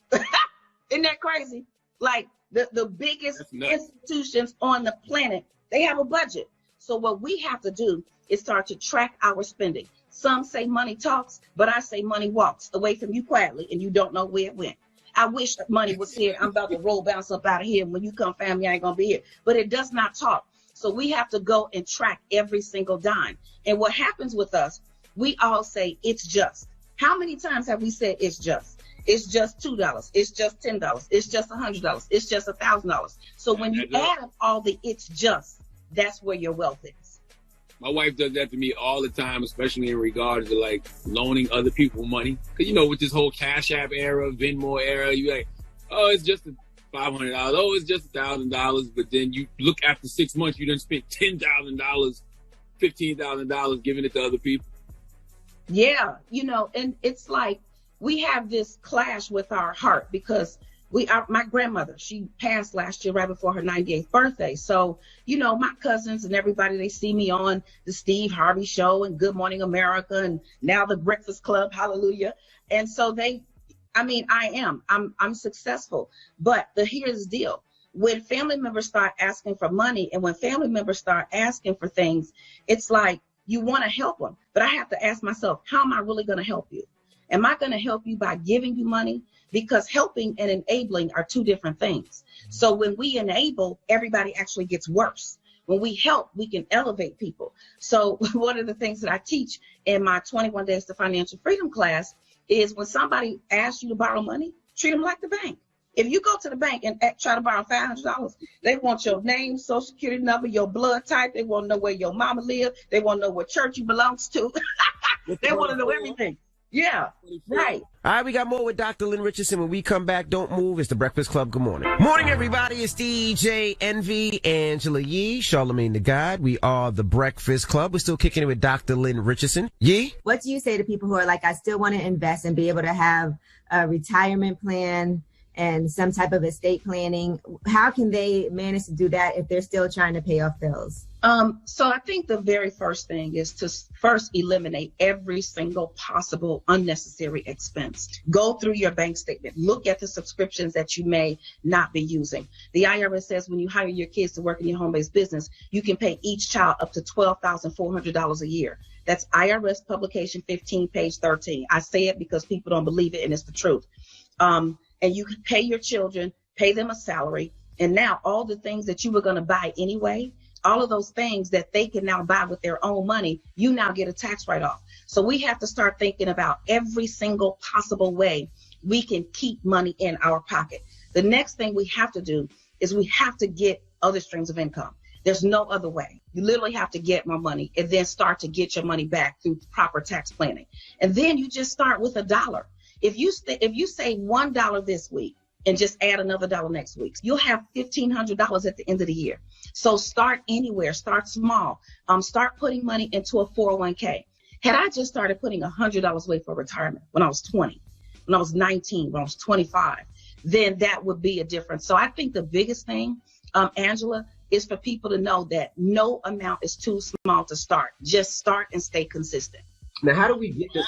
Isn't that crazy? Like the biggest institutions on the planet, they have a budget. So what we have to do is start to track our spending. Some say money talks, but I say money walks away from you quietly, and you don't know where it went. I wish money was here. I'm about to bounce up out of here. When you come, family, I ain't gonna be here. But it does not talk. So we have to go and track every single dime. And what happens with us, we all say it's just. How many times have we said it's just? It's just $2. It's just $10. It's just $100. It's just $1,000. So when you add up all the it's just, that's where your wealth is. My wife does that to me all the time, especially in regards to like loaning other people money. Cause you know, with this whole Cash App era, Venmo era, you like, oh, it's just $500. Oh, it's just $1,000. But then you look after 6 months, you done spent $10,000, $15,000 giving it to other people. Yeah, you know, and it's like we have this clash with our heart because my grandmother, she passed last year right before her 98th birthday. So, you know, my cousins and everybody, they see me on the Steve Harvey Show and Good Morning America and now the Breakfast Club, hallelujah. And so I'm successful. But here's the deal. When family members start asking for money and when family members start asking for things, it's like you want to help them. But I have to ask myself, how am I really going to help you? Am I going to help you by giving you money? Because helping and enabling are two different things. So when we enable, everybody actually gets worse. When we help, we can elevate people. So one of the things that I teach in my 21 Days to Financial Freedom class is when somebody asks you to borrow money, treat them like the bank. If you go to the bank and try to borrow $500, they want your name, social security number, your blood type. They want to know where your mama lives. They want to know what church you belongs to. They want to know everything. Yeah, right. All right, we got more with Dr. Lynn Richardson. When we come back, don't move. It's the Breakfast Club. Good morning. Morning, everybody. It's DJ Envy, Angela Yee, Charlamagne the God. We are the Breakfast Club. We're still kicking it with Dr. Lynn Richardson. Yee? What do you say to people who are like, I still want to invest and be able to have a retirement plan and some type of estate planning? How can they manage to do that if they're still trying to pay off bills? So I think the very first thing is to first eliminate every single possible unnecessary expense. Go through your bank statement. Look at the subscriptions that you may not be using. The IRS says when you hire your kids to work in your home-based business, you can pay each child up to $12,400 a year. That's IRS publication 15, page 13. I say it because people don't believe it, and it's the truth. And you can pay your children, pay them a salary, and now all the things that you were going to buy anyway, all of those things that they can now buy with their own money, you now get a tax write-off. So we have to start thinking about every single possible way we can keep money in our pocket. The next thing we have to do is we have to get other streams of income. There's no other way. You literally have to get more money and then start to get your money back through proper tax planning. And then you just start with $1. If you save $1 this week and just add another $1 next week, you'll have $1,500 at the end of the year. So start anywhere, start small. Start putting money into a 401k. Had I just started putting $100 away for retirement when I was 20, when I was 19, when I was 25, then that would be a difference. So I think the biggest thing, Angela, is for people to know that no amount is too small to start. Just start and stay consistent. Now, how do we get this?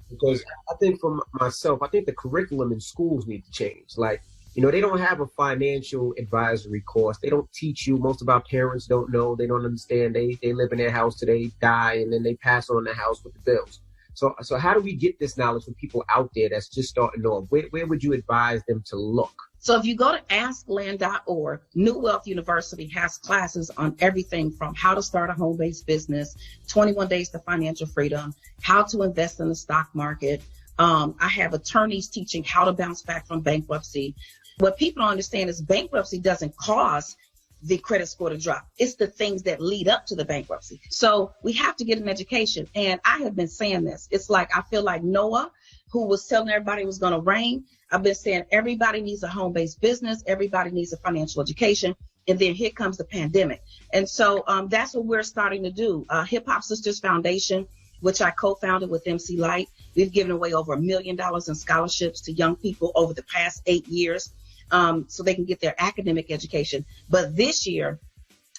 Because I think for myself, I think the curriculum in schools need to change. Like, they don't have a financial advisory course. They don't teach you. Most of our parents don't know. They don't understand. They live in their house till they die, and then they pass on the house with the bills. So how do we get this knowledge from people out there that's just starting off? Where would you advise them to look? So if you go to askland.org, New Wealth University has classes on everything from how to start a home-based business, 21 Days to Financial Freedom, how to invest in the stock market. I have attorneys teaching how to bounce back from bankruptcy. What people don't understand is bankruptcy doesn't cause the credit score to drop. It's the things that lead up to the bankruptcy. So we have to get an education. And I have been saying this. It's like I feel like Noah, who was telling everybody it was going to rain. I've been saying everybody needs a home-based business. Everybody needs a financial education. And then here comes the pandemic. And so that's what we're starting to do. Hip Hop Sisters Foundation, which I co-founded with MC Lyte. We've given away over $1 million in scholarships to young people over the past 8 years so they can get their academic education. But this year,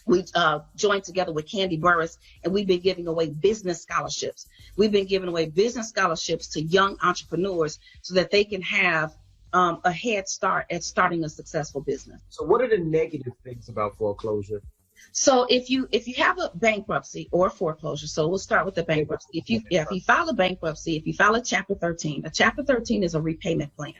we joined together with Candy Burris, and we've been giving away business scholarships. We've been giving away business scholarships to young entrepreneurs so that they can have a head start at starting a successful business. So what are the negative things about foreclosure? So if you have a bankruptcy or foreclosure, so we'll start with the bankruptcy. If you file a bankruptcy, if you file a Chapter 13, a Chapter 13 is a repayment plan.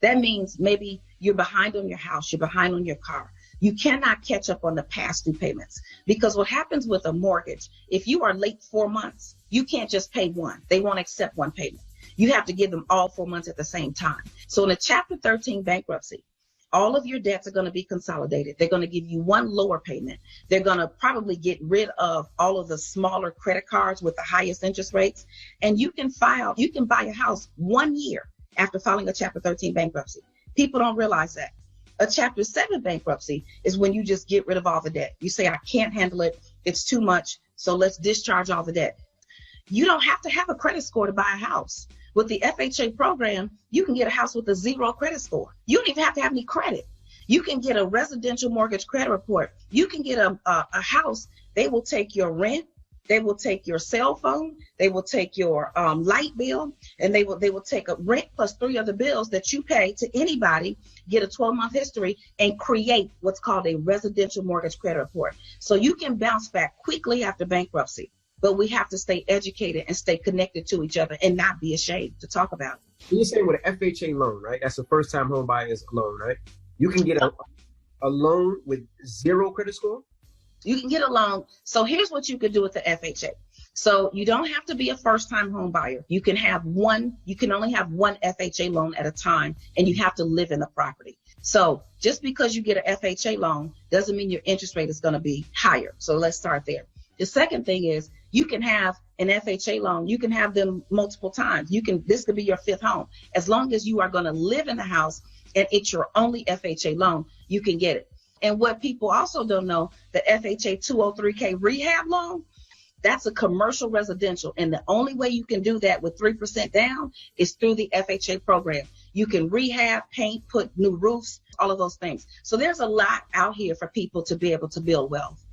That means maybe you're behind on your house, you're behind on your car. You cannot catch up on the past due payments, because what happens with a mortgage, if you are late 4 months, you can't just pay one. They won't accept one payment. You have to give them all 4 months at the same time. So in a Chapter 13 bankruptcy, all of your debts are going to be consolidated. They're going to give you one lower payment. They're going to probably get rid of all of the smaller credit cards with the highest interest rates. And you can buy a house 1 year after filing a Chapter 13 bankruptcy. People don't realize that. A Chapter 7 bankruptcy is when you just get rid of all the debt. You say, I can't handle it. It's too much. So let's discharge all the debt. You don't have to have a credit score to buy a house. With the FHA program, you can get a house with a 0 credit score. You don't even have to have any credit. You can get a residential mortgage credit report. You can get a house. They will take your rent. They will take your cell phone. They will take your light bill, and they will take a rent plus 3 other bills that you pay to anybody, get a 12-month history, and create what's called a residential mortgage credit report. So you can bounce back quickly after bankruptcy. But we have to stay educated and stay connected to each other and not be ashamed to talk about it. You're saying with an FHA loan, right? That's a first-time home buyer's loan, right? You can get a loan with 0 credit score? You can get a loan. So here's what you could do with the FHA. So you don't have to be a first-time home buyer. You can only have one FHA loan at a time, and you have to live in the property. So just because you get an FHA loan doesn't mean your interest rate is going to be higher. So let's start there. The second thing is you can have an FHA loan. You can have them multiple times. This could be your 5th home. As long as you are going to live in the house and it's your only FHA loan, you can get it. And what people also don't know, the FHA 203K rehab loan, that's a commercial residential. And the only way you can do that with 3% down is through the FHA program. You can rehab, paint, put new roofs, all of those things. So there's a lot out here for people to be able to build wealth.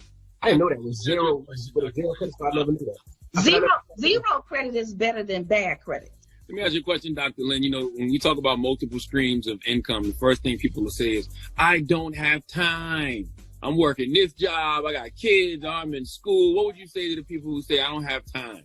I didn't know that was 0 credit score. I never knew that. Zero credit is better than bad credit. Let me ask you a question, Dr. Lynn. When we talk about multiple streams of income, the first thing people will say is, I don't have time. I'm working this job. I got kids. I'm in school. What would you say to the people who say, I don't have time?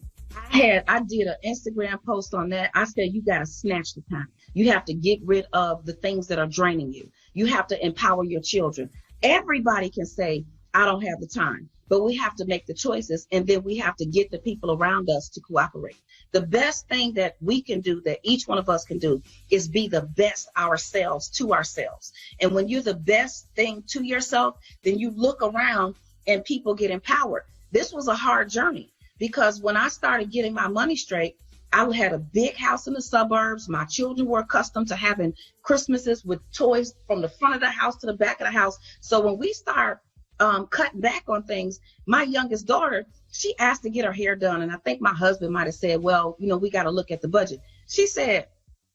I did an Instagram post on that. I said, you got to snatch the time. You have to get rid of the things that are draining you. You have to empower your children. Everybody can say, I don't have the time. But we have to make the choices, and then we have to get the people around us to cooperate. The best thing that we can do, that each one of us can do, is be the best ourselves to ourselves. And when you're the best thing to yourself, then you look around and people get empowered. This was a hard journey, because when I started getting my money straight, I had a big house in the suburbs. My children were accustomed to having Christmases with toys from the front of the house to the back of the house. So when we start cutting back on things, my youngest daughter, she asked to get her hair done. And I think my husband might have said, well, we got to look at the budget. She said,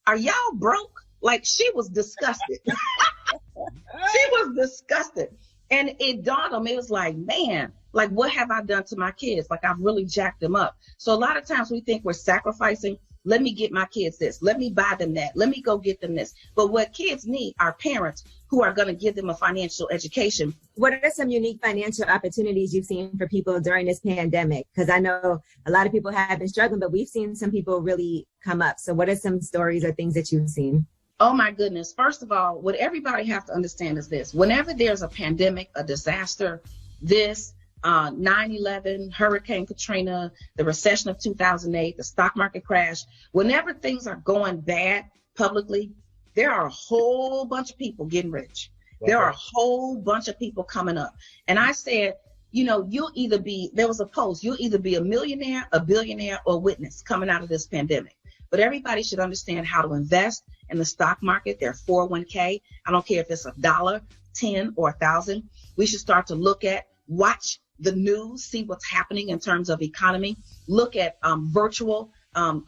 are y'all broke? Like, she was disgusted. She was disgusted. And it dawned on me, it was like, man, like, what have I done to my kids? Like, I've really jacked them up. So a lot of times we think we're sacrificing. Let me get my kids this. Let me buy them that. Let me go get them this. But what kids need are parents who are going to give them a financial education. What are some unique financial opportunities you've seen for people during this pandemic? Because I know a lot of people have been struggling, but we've seen some people really come up. So what are some stories or things that you've seen? Oh, my goodness. First of all, what everybody has to understand is this. Whenever there's a pandemic, a disaster, 9/11, Hurricane Katrina, the recession of 2008, the stock market crash, whenever things are going bad publicly, there are a whole bunch of people getting rich. There are a whole bunch of people coming up. And I said, you'll either be, there was a post, you'll either be a millionaire, a billionaire, or a witness coming out of this pandemic. But everybody should understand how to invest in the stock market, their 401k. I don't care if it's $1, 10, or 1,000. We should start to watch the news, see what's happening in terms of economy, look at virtual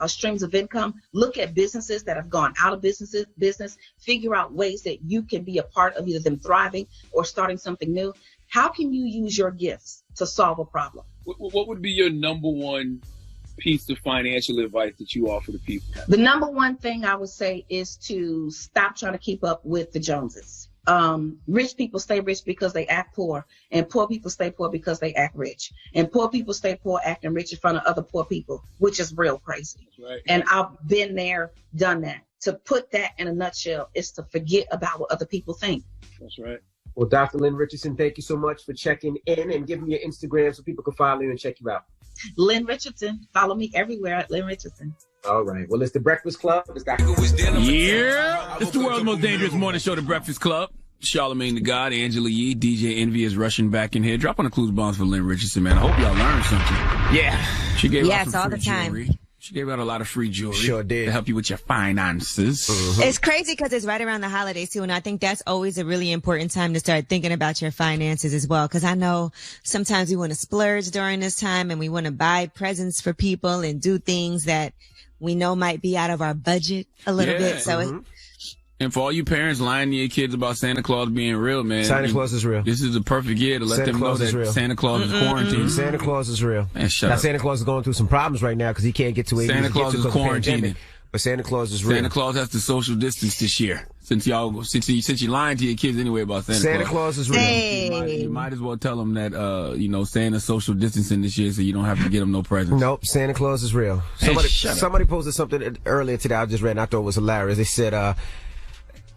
streams of income, look at businesses that have gone out of business, figure out ways that you can be a part of either them thriving or starting something new. How can you use your gifts to solve a problem? What would be your number one piece of financial advice that you offer to people? The number one thing I would say is to stop trying to keep up with the Joneses. Rich people stay rich because they act poor, and poor people stay poor because they act rich, and poor people stay poor acting rich in front of other poor people, which is real crazy. Right. And I've been there, done that. To put that in a nutshell is to forget about what other people think. That's right. Well, Dr. Lynn Richardson, thank you so much for checking in and giving me your Instagram so people can follow you and check you out. Lynn Richardson. Follow me everywhere at Lynn Richardson. All right. Well, it's The Breakfast Club. It's the world's most dangerous morning show, The Breakfast Club. Charlamagne the God, Angela Yee, DJ Envy is rushing back in here. Drop on the clues bombs for Lynn Richardson, man. I hope y'all learned something. Yeah. She gave out all some the free time. jewelry. She gave out a lot of free jewelry. Sure did. To help you with your finances. Mm-hmm. It's crazy because it's right around the holidays too. And I think that's always a really important time to start thinking about your finances as well. Cause I know sometimes we want to splurge during this time and we want to buy presents for people and do things that we know might be out of our budget a little bit. So and for all you parents lying to your kids about Santa Claus being real, man. Santa Claus is real. This is a perfect year to let them know that Santa Claus is quarantined. Santa Claus is real. Man, now, Santa Claus is going through some problems right now because he can't get to where Santa Claus is quarantining. But Santa Claus is real. Santa Claus has to social distance this year. Since you're lying to your kids anyway about Santa Claus is real. You might as well tell them that, Santa's social distancing this year so you don't have to get them no presents. Nope, Santa Claus is real. Somebody posted something earlier today I just read and I thought it was hilarious. They said,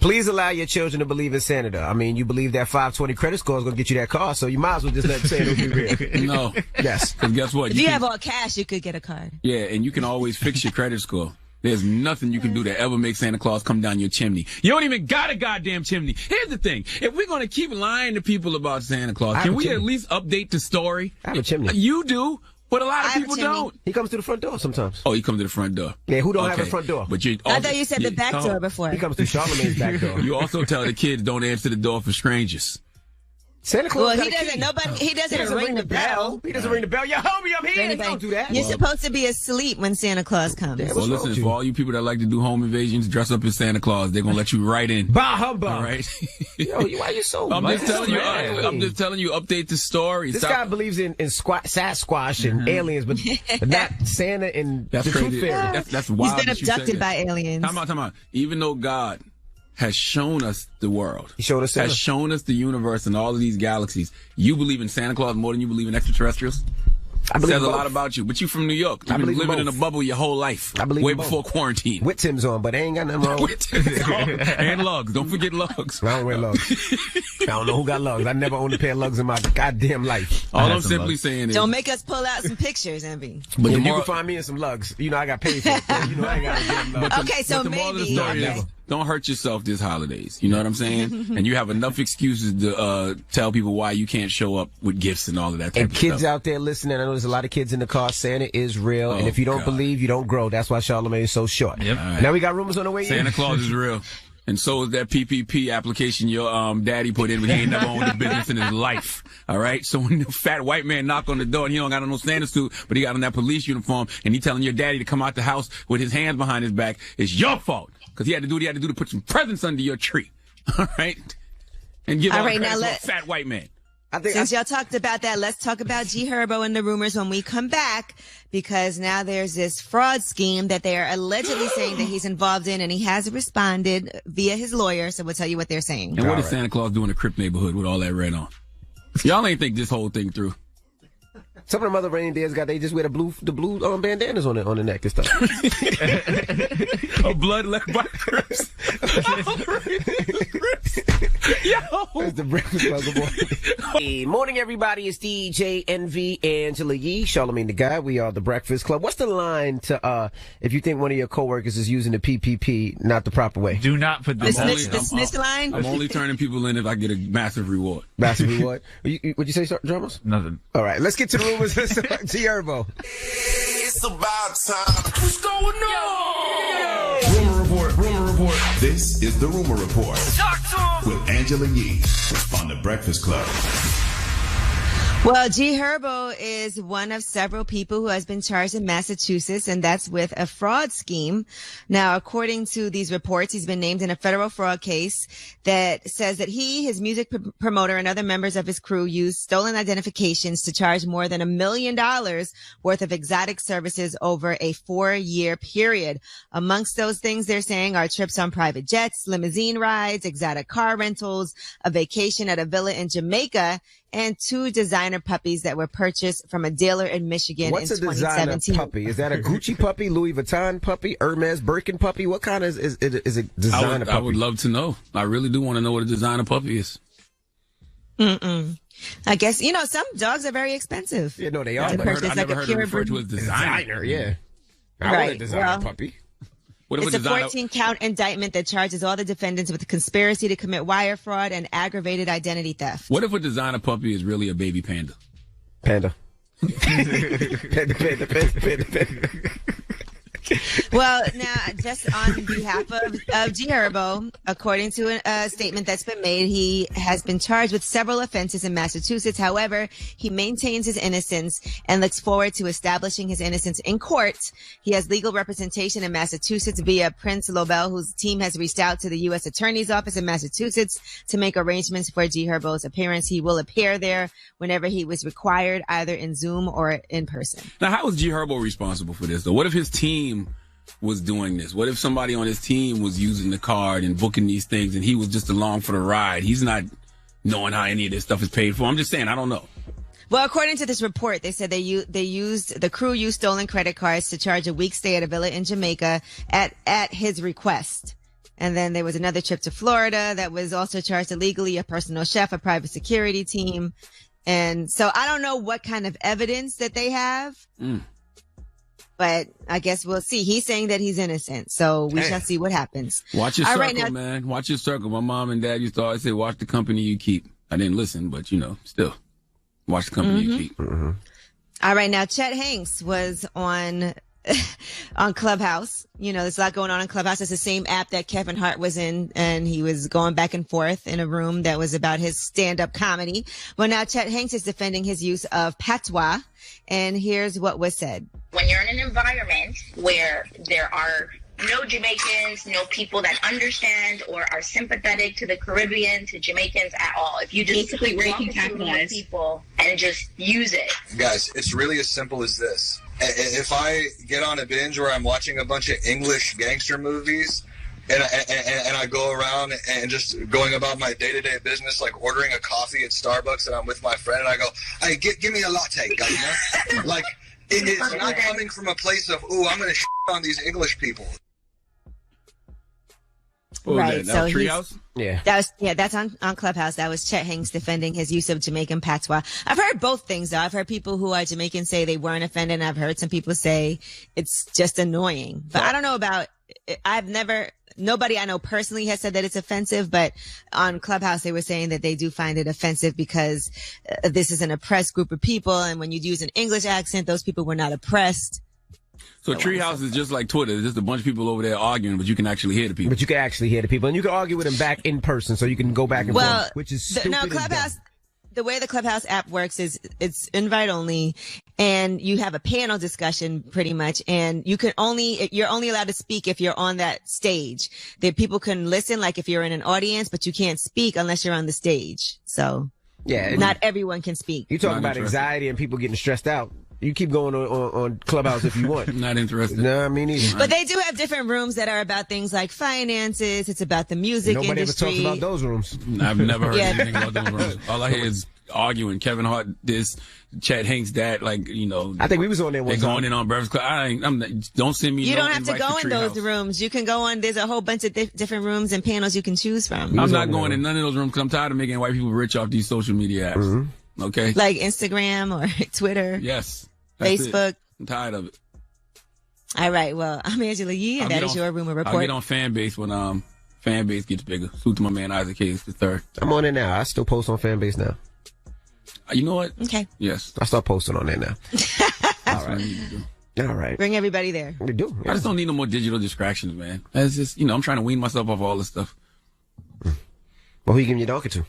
please allow your children to believe in Santa. I mean, you believe that 520 credit score is going to get you that car, so you might as well just let Santa be real. No. Yes. Because guess what? If you have all cash, you could get a card. Yeah, and you can always fix your credit score. There's nothing you can do to ever make Santa Claus come down your chimney. You don't even got a goddamn chimney. Here's the thing. If we're going to keep lying to people about Santa Claus, can we at least update the story? I have a chimney. You do. But a lot of people don't. He comes to the front door sometimes. Oh, he comes to the front door. Yeah, who don't have a front door? But I thought you said the back door before. He comes through Charlamagne's back door. You also tell the kids don't answer the door for strangers. Santa Claus. Well, he doesn't ring the bell. He doesn't ring the bell. Yo, homie, I'm here. Don't do that. You're supposed to be asleep when Santa Claus comes. Yeah, well, listen, for all you people that like to do home invasions, dress up as Santa Claus. They're going to let you right in. Bah humbug. All right? Yo, why you so I'm just telling you, update the story. This guy believes in Sasquatch and aliens, but not Santa and the Tooth Fairy. That's wild. He's been abducted by aliens. Time out. Even though God has shown us the world. He showed us Santa. Has shown us the universe and all of these galaxies. You believe in Santa Claus more than you believe in extraterrestrials? Says a lot about you. But you from New York. You've been living in a bubble your whole life. I believe way before quarantine. With Tim's on, but I ain't got nothing wrong with Tim's on. And lugs. Don't forget lugs. I don't wear lugs. I don't know who got lugs. I never owned a pair of lugs in my goddamn life. All I'm simply saying is... Don't make us pull out some pictures, Envy. But you can find me in some lugs. You know, I got paid for it. So you know, I got to get them lugs. Okay, so the moral of the story maybe. is, don't hurt yourself this holidays. You know what I'm saying? And you have enough excuses to tell people why you can't show up with gifts and all of that type And of kids stuff. out there listening, I know there's a lot of kids in the car. Santa is real. And if you don't believe, you don't grow. That's why Charlamagne is so short. Yep. Right. Now we got rumors on the way. Santa Claus is real. And so is that PPP application your daddy put in when he ain't never owned a business in his life. All right? So when the fat white man knock on the door and he don't got on no Santa suit, but he got on that police uniform and he telling your daddy to come out the house with his hands behind his back, it's your fault. Because he had to do what he had to do to put some presents under your tree. All right? And give all right, the credit to a fat white man. Since y'all talked about that, let's talk about G Herbo and the rumors when we come back, because now there's this fraud scheme that they are allegedly saying that he's involved in, and he has responded via his lawyer. So we'll tell you what they're saying. And what is Santa Claus doing in the Crip neighborhood with all that red on? Y'all ain't think this whole thing through. Some of them other reindeers they just wear the blue bandanas on the neck and stuff. A blood left by Crips. Yo! It's the Breakfast Club. Good morning. Hey, morning, everybody. It's DJ Envy, Angela Yee, Charlamagne the Guy. We are the Breakfast Club. What's the line to if you think one of your coworkers is using the PPP not the proper way? Do not put the snitch line. I'm only turning people in if I get a massive reward. Massive reward? What'd you say, Dramas? Nothing. All right, let's get to the rumors. G Herbo. It's about time. What's going on? Rumor report. This is the Rumor Report. Talk to him. With Angela Yee on the Breakfast Club. Well, G Herbo is one of several people who has been charged in Massachusetts, and that's with a fraud scheme. Now, according to these reports, he's been named in a federal fraud case that says that he, his music promoter, and other members of his crew used stolen identifications to charge more than $1 million worth of exotic services over a 4-year period. Amongst those things they're saying are trips on private jets, limousine rides, exotic car rentals, a vacation at a villa in Jamaica, and 2 designer puppies that were purchased from a dealer in Michigan in 2017. What's a designer puppy? Is that a Gucci puppy, Louis Vuitton puppy, Hermes Birkin puppy? What kind is a designer puppy? I would love to know. I really do want to know what a designer puppy is. I guess, some dogs are very expensive. Yeah, no, they are. I never heard them referred to as designer. Yeah. I want a designer puppy. It's a 14-count indictment that charges all the defendants with conspiracy to commit wire fraud and aggravated identity theft. What if a designer puppy is really a baby panda? Panda. Well, now, just on behalf of G Herbo, according to a statement that's been made, he has been charged with several offenses in Massachusetts. However, he maintains his innocence and looks forward to establishing his innocence in court. He has legal representation in Massachusetts via Prince Lobel, whose team has reached out to the U.S. Attorney's Office in Massachusetts to make arrangements for G Herbo's appearance. He will appear there whenever he was required, either in Zoom or in person. Now, how is G Herbo responsible for this, though? What if his team was doing this? What if somebody on his team was using the card and booking these things and he was just along for the ride? He's not knowing how any of this stuff is paid for. I'm just saying, I don't know. Well, according to this report, they said the crew used stolen credit cards to charge a week stay at a villa in Jamaica at his request. And then there was another trip to Florida that was also charged illegally, a personal chef, a private security team. And so I don't know what kind of evidence that they have. But I guess we'll see. He's saying that he's innocent, so we shall see what happens. Watch your circle, man. Watch your circle. My mom and dad used to always say, watch the company you keep. I didn't listen, but, still, watch the company you keep. Mm-hmm. All right, now, Chet Hanks was on Clubhouse. There's a lot going on in Clubhouse. It's the same app that Kevin Hart was in, and he was going back and forth in a room that was about his stand-up comedy. Well, now Chet Hanks is defending his use of patois, and here's what was said. When you're in an environment where there are no Jamaicans, no people that understand or are sympathetic to the Caribbean, to Jamaicans at all, if you just basically capitalize people and just use it. Guys, it's really as simple as this. If I get on a binge where I'm watching a bunch of English gangster movies, and I go around and just going about my day-to-day business, like ordering a coffee at Starbucks, and I'm with my friend, and I go, "Hey, give me a latte, governor." Like, it's not coming from a place of, "Ooh, I'm going to shit on these English people." Right. So Treehouse? Yeah. That's on Clubhouse. That was Chet Hanks defending his use of Jamaican patois. I've heard both things though. I've heard people who are Jamaican say they weren't offended, and I've heard some people say it's just annoying. But I don't know about, nobody I know personally has said that it's offensive, but on Clubhouse they were saying that they do find it offensive because this is an oppressed group of people, and when you use an English accent, those people were not oppressed. So Treehouse is just like Twitter. It's just a bunch of people over there arguing, but you can actually hear the people. But you can actually hear the people, and you can argue with them back in person, so you can go back and forth, which is stupid. No, Clubhouse. The way the Clubhouse app works is it's invite only, and you have a panel discussion pretty much, and you're only allowed to speak if you're on that stage. That people can listen, like if you're in an audience, but you can't speak unless you're on the stage. So yeah, not everyone can speak. You talk about anxiety and people getting stressed out. You keep going on Clubhouse if you want. Not interested. No, me neither. But they do have different rooms that are about things like finances. It's about the music Nobody industry. ever talks about those rooms. I've never heard anything about those rooms. All I hear is arguing. Kevin Hart, this, Chet Hanks, that, like, you know. I think we was on there one time. They're going in on Breakfast Club. Don't send me. You don't have to go in those rooms. You can go on. There's a whole bunch of different rooms and panels you can choose from. I'm not going in none of those rooms because I'm tired of making white people rich off these social media apps. Mm-hmm. Okay. Like Instagram or Twitter. Yes. Facebook. I'm tired of it. All right. Well, I'm Angela Yee, and that is your Rumor Report. I'll get on Fanbase when Fanbase gets bigger. Salute to my man Isaac Hayes III. I'm on it now. I still post on Fanbase now. You know what? Okay. Yes. I start posting on there now. All right. All right. Bring everybody there. We do. Yeah. I just don't need no more digital distractions, man. It's just, I'm trying to wean myself off all this stuff. Well, who you giving your donkey to?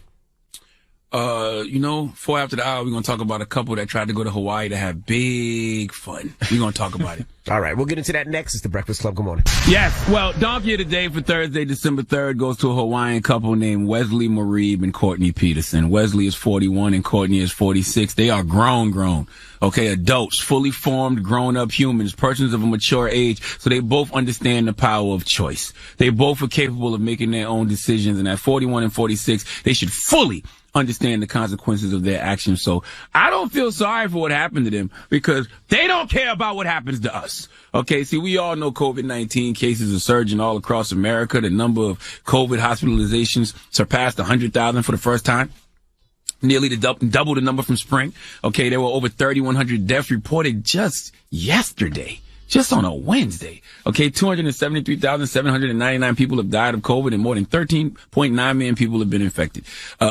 4 after the hour, we're going to talk about a couple that tried to go to Hawaii to have big fun. We're going to talk about it. All right. We'll get into that next. It's the Breakfast Club. Good morning. Yes. Well, donkey of the day for Thursday, December 3rd, goes to a Hawaiian couple named Wesley Marib and Courtney Peterson. Wesley is 41 and Courtney is 46. They are grown. Okay, adults, fully formed, grown-up humans, persons of a mature age, so they both understand the power of choice. They both are capable of making their own decisions, and at 41 and 46, they should fully understand the consequences of their actions. So I don't feel sorry for what happened to them because they don't care about what happens to us. Okay, see, we all know COVID-19 cases are surging all across America. The number of COVID hospitalizations surpassed 100,000 for the first time. Nearly double the number from spring. Okay, there were over 3,100 deaths reported just yesterday. Just on a Wednesday. Okay, 273,799 people have died of COVID and more than 13.9 million people have been infected.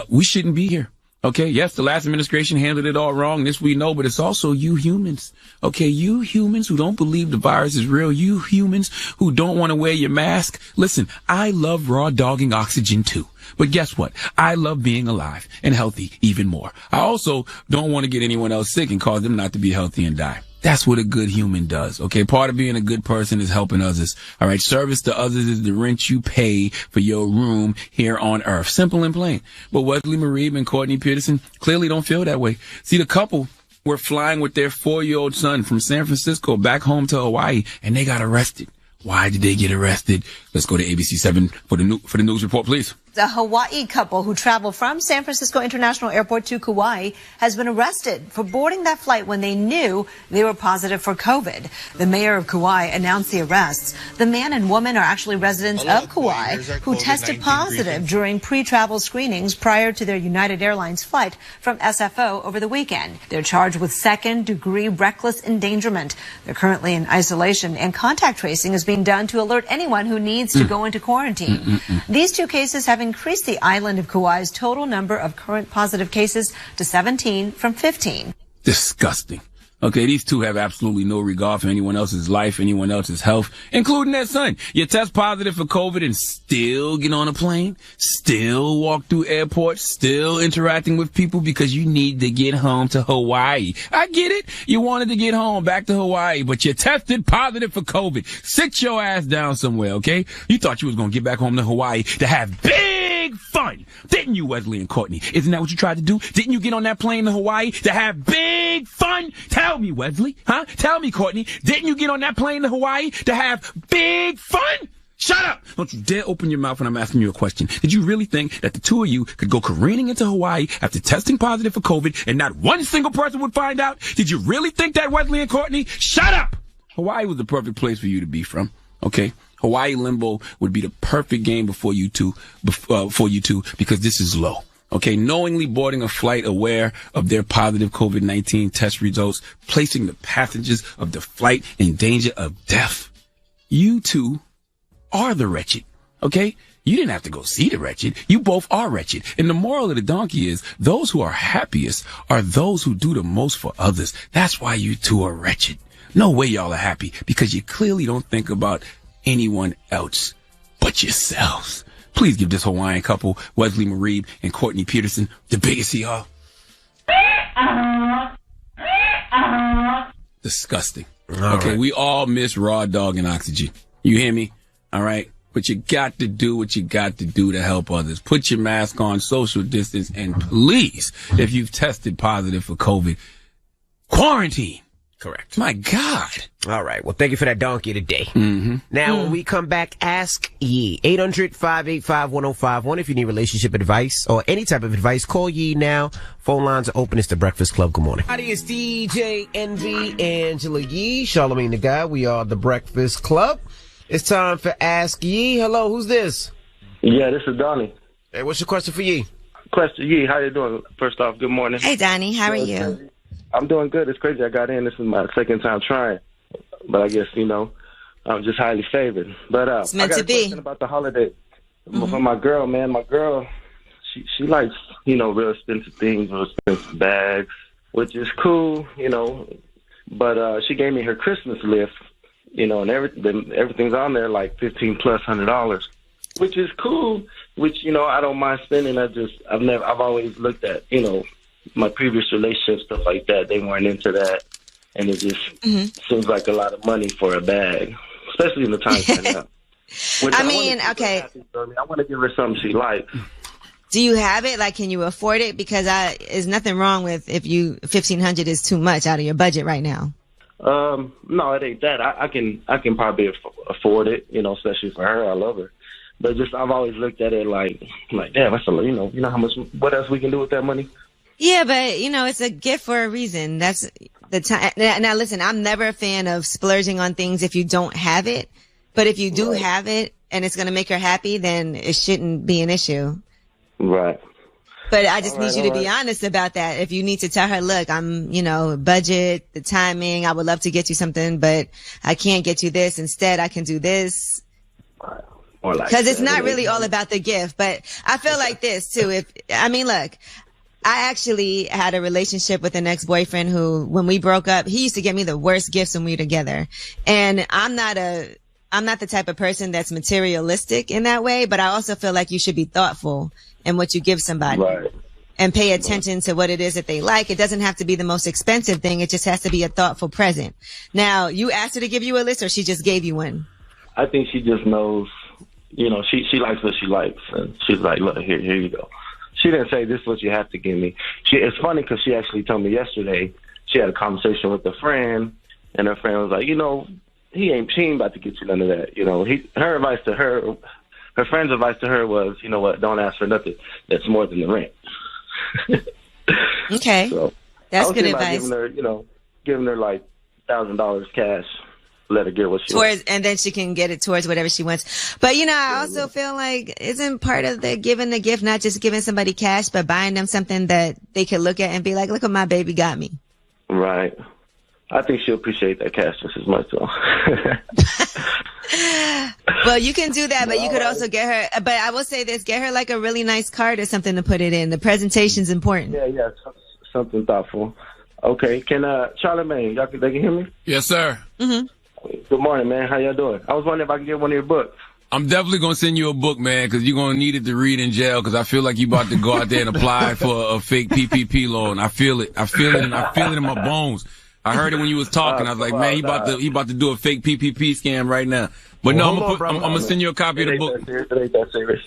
We shouldn't be here. Okay, yes, the last administration handled it all wrong. This we know, but it's also you humans. Okay, you humans who don't believe the virus is real. You humans who don't want to wear your mask. Listen, I love raw dogging oxygen too. But guess what? I love being alive and healthy even more. I also don't want to get anyone else sick and cause them not to be healthy and die. That's what a good human does. Okay. Part of being a good person is helping others. All right. Service to others is the rent you pay for your room here on earth. Simple and plain. But Wesley Marib and Courtney Peterson clearly don't feel that way. See, the couple were flying with their 4-year-old son from San Francisco back home to Hawaii, and they got arrested. Why did they get arrested? Let's go to ABC 7 for the news report, please. A Hawaii couple who traveled from San Francisco International Airport to Kauai has been arrested for boarding that flight when they knew they were positive for COVID. The mayor of Kauai announced the arrests. The man and woman are actually residents of Kauai who tested positive during pre-travel screenings prior to their United Airlines flight from SFO over the weekend. They're charged with second-degree reckless endangerment. They're currently in isolation, and contact tracing is being done to alert anyone who needs to go into quarantine. These two cases have increased the island of Kauai's total number of current positive cases to 17 from 15. Disgusting. Okay, these two have absolutely no regard for anyone else's life, anyone else's health, including their son. You test positive for COVID and still get on a plane, still walk through airports, still interacting with people because you need to get home to Hawaii. I get it. You wanted to get home back to Hawaii, but you tested positive for COVID. Sit your ass down somewhere, okay? You thought you was going to get back home to Hawaii to have big fun. Didn't you, Wesley and Courtney? Isn't that what you tried to do? Didn't you get on that plane to Hawaii to have big fun? Tell me, Wesley, huh? Tell me, Courtney, didn't you get on that plane to Hawaii to have big fun? Shut up! Don't you dare open your mouth when I'm asking you a question. Did you really think that the two of you could go careening into Hawaii after testing positive for COVID and not one single person would find out? Did you really think that, Wesley and Courtney? Shut up! Hawaii was the perfect place for you to be from, okay? Hawaii Limbo would be the perfect game for you two because this is low. Okay, knowingly boarding a flight aware of their positive COVID-19 test results, placing the passengers of the flight in danger of death. You two are the wretched, okay? You didn't have to go see the wretched. You both are wretched. And the moral of the donkey is those who are happiest are those who do the most for others. That's why you two are wretched. No way y'all are happy because you clearly don't think about anyone else but yourselves. Please give this Hawaiian couple, Wesley Marib and Courtney Peterson, the biggest y'all. Disgusting. Okay, right. We all miss Raw Dog and Oxygen. You hear me? All right? But you got to do what you got to do to help others. Put your mask on, social distance, and please, if you've tested positive for COVID, quarantine. Correct. My God. All right. Well, thank you for that donkey today. Mm-hmm. Now, when we come back, Ask Yee. 800-585-1051. If you need relationship advice or any type of advice, call Yee now. Phone lines are open. It's the Breakfast Club. Good morning. Hi, it's DJ Envy, Angela Yee, Charlamagne the Guy. We are the Breakfast Club. It's time for Ask Yee. Hello, who's this? Yeah, this is Donnie. Hey, what's your question for Yee? Question, Yee, how you doing? First off, good morning. Hey, Donnie, how are you? I'm doing good. It's crazy. I got in. This is my second time trying. But I guess, I'm just highly favored. But it's meant I got to a be. question about the holiday. For my girl, man, she likes, real expensive things, real expensive bags, which is cool, But she gave me her Christmas list, and everything's on there like $1,500+, which is cool, which, I don't mind spending. I've always looked at, my previous relationships, stuff like that. They weren't into that. And it just seems like a lot of money for a bag, especially in the times right now. Okay. I want to give her something she likes. Do you have it? Like, can you afford it? Because there's nothing wrong with if $1,500 is too much out of your budget right now. No, it ain't that. I can probably afford it, especially for her. I love her. But I've always looked at it like, damn, that's a lot, you know how much, what else we can do with that money? Yeah, but it's a gift for a reason. That's the time. Now listen, I'm never a fan of splurging on things if you don't have it. But if you do have it and it's going to make her happy, then it shouldn't be an issue. Right. But I just need you to be honest about that. If you need to tell her, look, I'm, budget, the timing, I would love to get you something, but I can't get you this. Instead, I can do this. Because it's not really all about the gift. But I feel like this too. Look, I actually had a relationship with an ex-boyfriend who, when we broke up, he used to get me the worst gifts when we were together. And I'm not the type of person that's materialistic in that way, but I also feel like you should be thoughtful in what you give somebody. Right. And pay attention to what it is that they like. It doesn't have to be the most expensive thing. It just has to be a thoughtful present. Now, you asked her to give you a list, or she just gave you one? I think she just knows, she likes what she likes. And she's like, look, here you go. She didn't say, this is what you have to give me. It's funny because she actually told me yesterday she had a conversation with a friend, and her friend was like, she ain't about to get you none of that. Her advice to her friend's advice to her was, you know what, don't ask for nothing that's more than the rent. Okay. So that's good advice. Giving her like $1,000 cash. Let her get what she wants. And then she can get it towards whatever she wants. But, I also feel like isn't part of the giving the gift not just giving somebody cash, but buying them something that they can look at and be like, look what my baby got me. Right. I think she'll appreciate that cash just as much, though. Well, you can do that, but you could also get her, but I will say this, get her like a really nice card or something to put it in. The presentation's important. Yeah, something thoughtful. Okay, can Charlamagne, they can hear me? Yes, sir. Mm-hmm. Good morning, man. How y'all doing? I was wondering if I could get one of your books. I'm definitely going to send you a book, man, because you're going to need it to read in jail, because I feel like you about to go out there and apply for a fake PPP loan. I feel it. I feel it in my bones. I heard it when you was talking. I was like, man, he about to do a fake PPP scam right now. But no, I'm going to send you a copy of the book. It ain't that serious.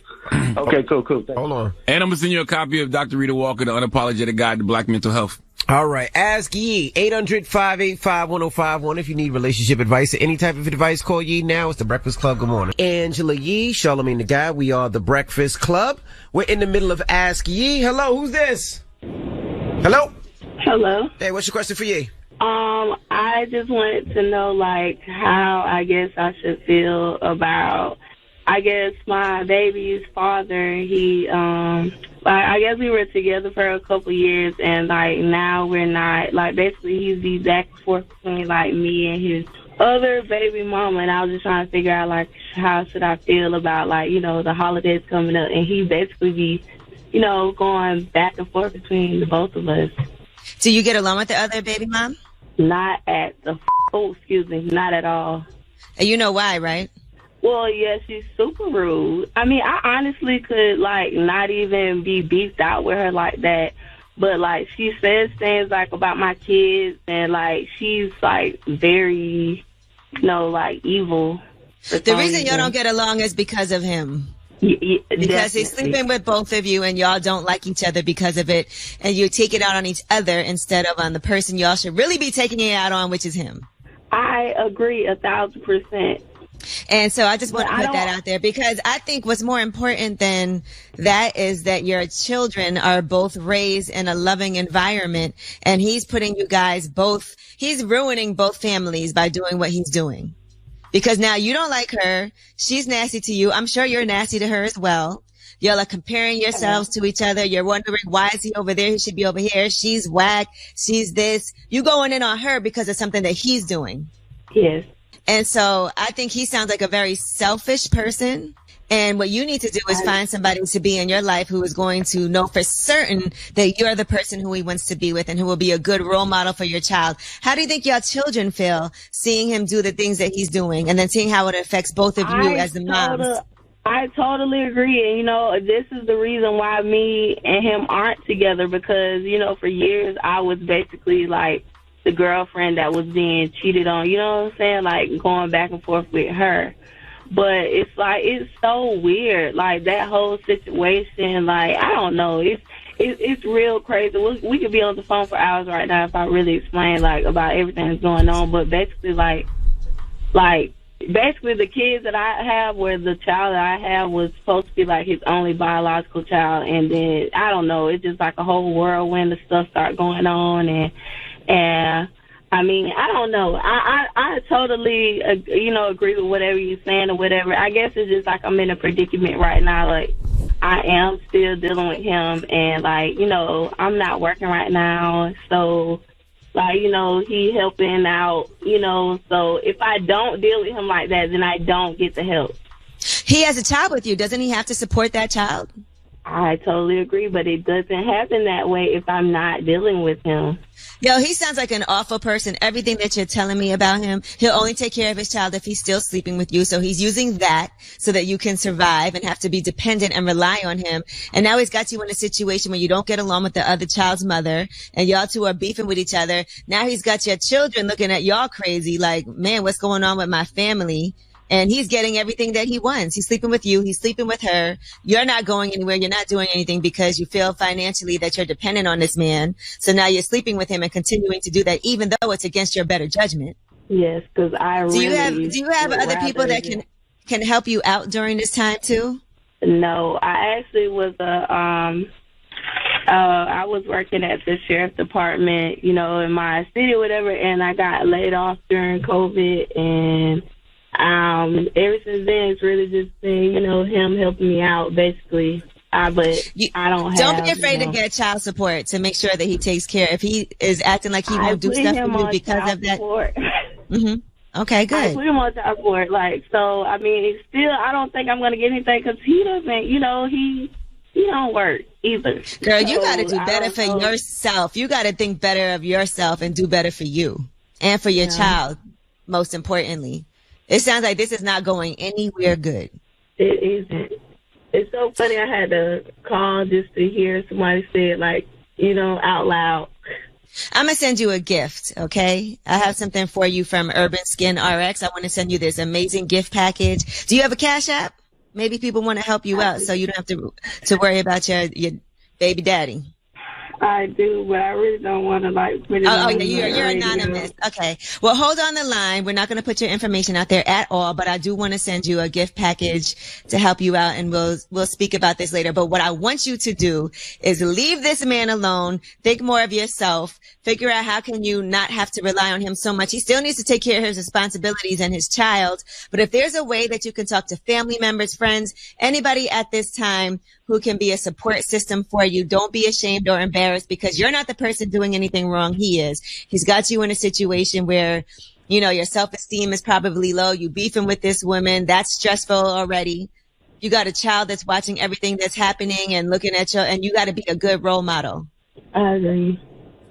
Okay, cool. Hold on. And I'm going to send you a copy of Dr. Rita Walker, The Unapologetic Guide to Black Mental Health. All right. Ask Yee. 800-585-1051 if you need relationship advice or any type of advice. Call Yee now. It's The Breakfast Club. Good morning. Angela Yee, Charlamagne the Guy. We are The Breakfast Club. We're in the middle of Ask Yee. Hello. Who's this? Hello? Hello. Hey, what's your question for Yee? I just wanted to know, like, how I guess I should feel about, I guess, my baby's father. He, I guess we were together for a couple years, and, like, now we're not. Like, basically, he's the back and forth between, like, me and his other baby mama, and I was just trying to figure out, like, how should I feel about, like, you know, the holidays coming up, and he basically be, you know, going back and forth between the both of us. Do you get along with the other baby mom? Not at not at all. And you know why, right? Well, yeah, she's super rude. I mean, I honestly could, like, not even be beefed out with her like that. But, like, she says things, like, about my kids, and, like, she's, like, very, you know, like, evil. The reason y'all don't get along is because of him. Because he's sleeping with both of you and y'all don't like each other because of it, and you take it out on each other instead of on the person y'all should really be taking it out on, which is him. I agree 1,000%. And so I just want to put that out there, because I think what's more important than that is that your children are both raised in a loving environment, and he's putting you guys both, he's ruining both families by doing what he's doing. Because now you don't like her. She's nasty to you. I'm sure you're nasty to her as well. Y'all are comparing yourselves to each other. You're wondering, why is he over there? He should be over here. She's whack. She's this. You going in on her because of something that he's doing. Yes. And so I think he sounds like a very selfish person. And what you need to do is find somebody to be in your life who is going to know for certain that you're the person who he wants to be with and who will be a good role model for your child. How do you think your children feel seeing him do the things that he's doing, and then seeing how it affects both of you as the moms? I totally agree. And, you know, this is the reason why me and him aren't together, because, you know, for years I was basically like the girlfriend that was being cheated on, you know what I'm saying? Like going back and forth with her. But it's like, it's so weird, like that whole situation. Like, I don't know, it's real crazy. We could be on the phone for hours right now if I really explain like about everything that's going on. But basically, like basically the kids that I have, where the child that I have was supposed to be like his only biological child, and then I don't know, it's just like a whole whirlwind of stuff start going on, and I mean, I don't know. I totally, you know, agree with whatever you're saying or whatever. I guess it's just like I'm in a predicament right now. Like, I am still dealing with him, and, like, you know, I'm not working right now. So, like, you know, he helping out, you know. So if I don't deal with him like that, then I don't get the help. He has a child with you. Doesn't he have to support that child? I totally agree, but it doesn't happen that way if I'm not dealing with him. Yo, he sounds like an awful person. Everything that you're telling me about him, he'll only take care of his child if he's still sleeping with you. So he's using that so that you can survive and have to be dependent and rely on him. And now he's got you in a situation where you don't get along with the other child's mother, and y'all two are beefing with each other. Now he's got your children looking at y'all crazy, like, man, what's going on with my family? And he's getting everything that he wants. He's sleeping with you. He's sleeping with her. You're not going anywhere. You're not doing anything because you feel financially that you're dependent on this man. So now you're sleeping with him and continuing to do that, even though it's against your better judgment. Yes, because I really... Do you have other people that can help you out during this time too? No, I actually was I was working at the sheriff's department, you know, in my city or whatever, and I got laid off during COVID, and ever since then, it's really just been, you know, him helping me out, basically. But I don't be afraid to get child support to make sure that he takes care. If he is acting like he won't do stuff for you because of that. Mm-hmm. Okay, good. I put him on child support. Like, so, I mean, still, I don't think I'm going to get anything because he doesn't, you know, he don't work either. Girl, you got to do better for yourself. You got to think better of yourself and do better for you and for your child, most importantly. It sounds like this is not going anywhere good. It isn't. It's so funny. I had to call just to hear somebody say it, like, you know, out loud. I'm going to send you a gift, okay? I have something for you from Urban Skin RX. I want to send you this amazing gift package. Do you have a Cash App? Maybe people want to help you out so you don't have to worry about your baby daddy. I do, but I really don't want to put it on. Yeah, you're anonymous. Okay. Well, hold on the line. We're not going to put your information out there at all, but I do want to send you a gift package to help you out, and we'll speak about this later. But what I want you to do is leave this man alone. Think more of yourself. Figure out how can you not have to rely on him so much. He still needs to take care of his responsibilities and his child. But if there's a way that you can talk to family members, friends, anybody at this time who can be a support system for you, don't be ashamed or embarrassed, because you're not the person doing anything wrong. He is. He's got you in a situation where, your self-esteem is probably low. You beefing with this woman. That's stressful already. You got a child that's watching everything that's happening and looking at you, and you got to be a good role model. I agree.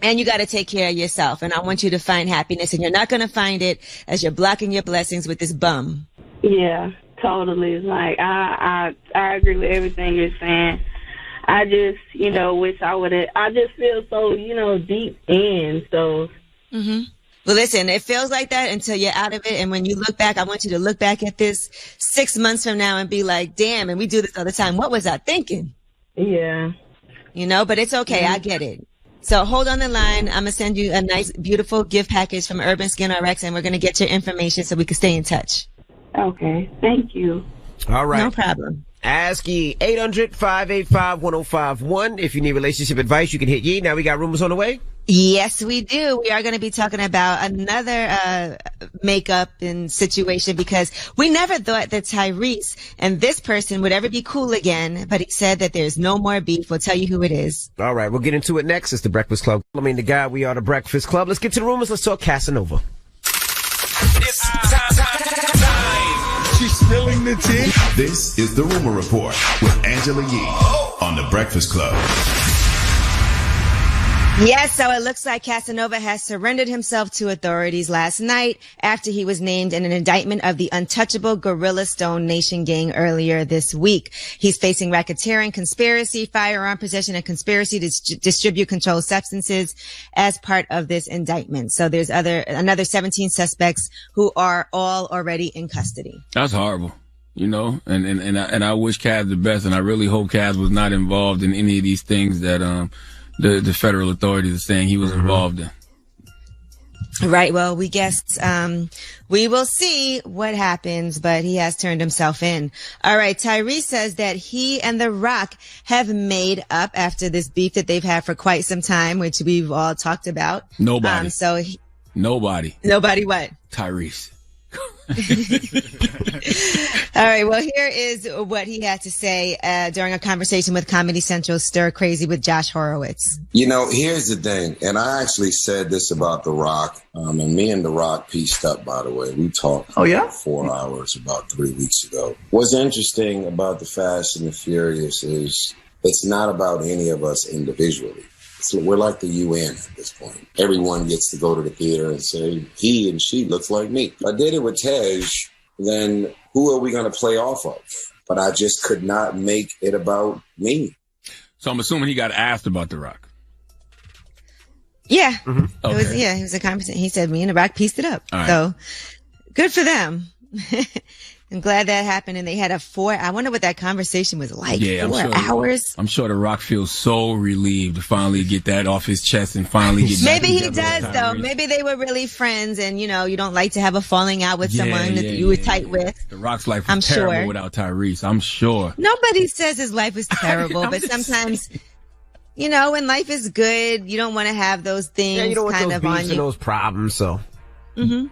And you got to take care of yourself. And I want you to find happiness, and you're not going to find it as you're blocking your blessings with this bum. Yeah, totally. It's like, I agree with everything you're saying. I just, wish I would have, I just feel so, deep in, so. Mm-hmm. Well, listen, it feels like that until you're out of it. And when you look back, I want you to look back at this 6 months from now and be like, damn, and we do this all the time. What was I thinking? Yeah. But it's okay. Mm-hmm. I get it. So hold on the line. I'm going to send you a nice, beautiful gift package from Urban Skin RX, and we're going to get your information so we can stay in touch. Okay. Thank you. All right. No problem. Ask Yee. 800-585-1051. If you need relationship advice, you can hit Yee. Now we got rumors on the way. Yes, we do. We are going to be talking about another makeup and situation, because we never thought that Tyrese and this person would ever be cool again, but he said that there's no more beef. We'll tell you who it is. All right, we'll get into it next. It's the Breakfast Club. The guy, we are the Breakfast Club. Let's get to the rumors. Let's talk Casanova. It's time. She's spilling the tea. This is the Rumor Report with Angela Yee on the Breakfast Club. Yes, so it looks like Casanova has surrendered himself to authorities last night after he was named in an indictment of the untouchable Gorilla Stone Nation gang earlier this week. He's facing racketeering, conspiracy, firearm possession, and conspiracy to distribute controlled substances as part of this indictment. So there's another 17 suspects who are all already in custody. That's horrible. And I wish Caz the best, and I really hope Caz was not involved in any of these things that the federal authorities are saying he was involved in. Right. Well, we guessed, we will see what happens, but he has turned himself in. All right. Tyrese says that he and The Rock have made up after this beef that they've had for quite some time, which we've all talked about. Nobody. Nobody what? Tyrese. All right. Well, here is what he had to say during a conversation with Comedy Central's Stir Crazy with Josh Horowitz. Here's the thing, and I actually said this about The Rock, and me and The Rock pieced up, by the way. We talked for 4 hours about 3 weeks ago. What's interesting about the Fast and the Furious is it's not about any of us individually. So we're like the UN at this point. Everyone gets to go to the theater and say, he and she looks like me. If I did it with Tej, then who are we going to play off of? But I just could not make it about me. So I'm assuming he got asked about The Rock. Yeah. Mm-hmm. Okay. It was a conversation. He said me and The Rock pieced it up. Right. So good for them. I'm glad that happened. And they had I wonder what that conversation was like. 4 hours. I'm sure The Rock feels so relieved to finally get that off his chest and finally get back Maybe he does, though. Maybe they were really friends, and, you don't like to have a falling out with someone that you were tight with. The Rock's life was terrible without Tyrese, I'm sure. Nobody says his life was terrible, but sometimes, when life is good, you don't want to have those things you don't want kind those of on beefs you. and those problems, so. Mm-hmm.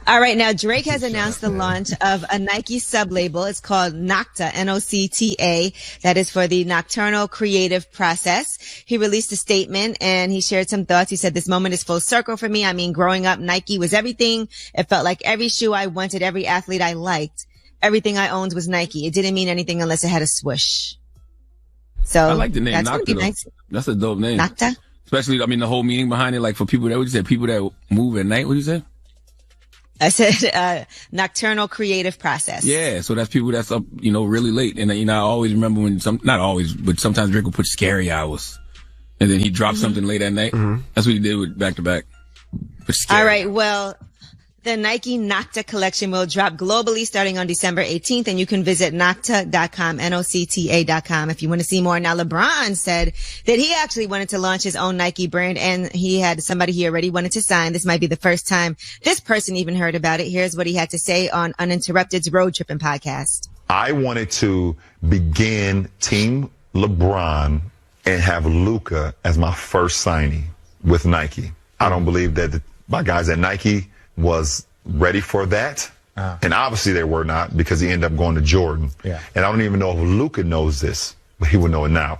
All right. Now, Drake has announced the launch of a Nike sub-label. It's called Nocta, N-O-C-T-A. That is for the nocturnal creative process. He released a statement and he shared some thoughts. He said, this moment is full circle for me. I mean, growing up, Nike was everything. It felt like every shoe I wanted, every athlete I liked, everything I owned was Nike. It didn't mean anything unless it had a swoosh. So I like the name Nocta. Nice. That's a dope name. Nocta? Especially, the whole meaning behind it, like for people that, what you said, people that move at night, what you say? I said, nocturnal creative process. Yeah. So that's people that's up, really late. And, I always remember when not always, but sometimes Drake would put scary hours and then he dropped something late at night. Mm-hmm. That's what he did with Back to Back. All right. Well, the Nike Nocta collection will drop globally starting on December 18th, and you can visit Nocta.com, Nocta.com, if you want to see more. Now, LeBron said that he actually wanted to launch his own Nike brand, and he had somebody he already wanted to sign. This might be the first time this person even heard about it. Here's what he had to say on Uninterrupted's Road Tripping podcast. I wanted to begin Team LeBron and have Luka as my first signing with Nike. I don't believe that my guys at Nike was ready for that. And obviously they were not, because he ended up going to Jordan. Yeah. And I don't even know if Luka knows this, but he would know it now.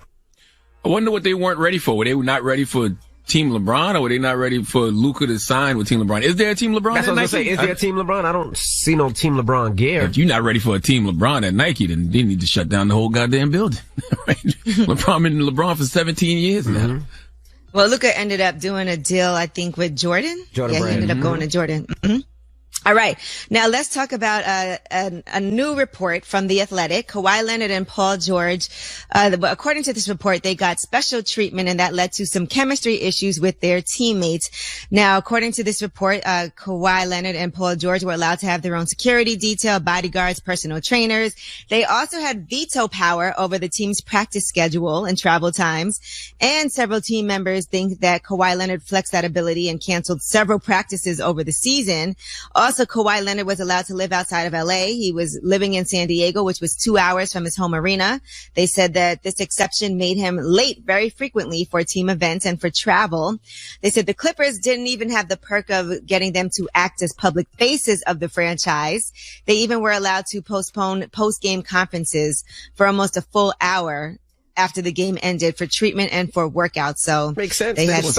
I wonder what they weren't ready for. Were they not ready for Team LeBron, or were they not ready for Luka to sign with Team LeBron? Is there a Team LeBron That's at what I was Nike? gonna say. Is there a Team LeBron? I don't see no Team LeBron gear. If you're not ready for a Team LeBron at Nike, then they need to shut down the whole goddamn building. Right? LeBron been LeBron for 17 years now. Well, Luka ended up doing a deal, I think, with Jordan. Jordan yeah, Brand. He ended up going to Jordan. All right. Now let's talk about a new report from The Athletic. Kawhi Leonard and Paul George, according to this report, they got special treatment, and that led to some chemistry issues with their teammates. Now, according to this report, Kawhi Leonard and Paul George were allowed to have their own security detail, bodyguards, personal trainers. They also had veto power over the team's practice schedule and travel times. And several team members think that Kawhi Leonard flexed that ability and canceled several practices over the season. Also, Kawhi Leonard was allowed to live outside of LA. He was living in San Diego, which was 2 hours from his home arena. They said that this exception made him late very frequently for team events and for travel. They said the Clippers didn't even have the perk of getting them to act as public faces of the franchise. They even were allowed to postpone post-game conferences for almost a full hour after the game ended for treatment and for workouts. So makes sense. They had what's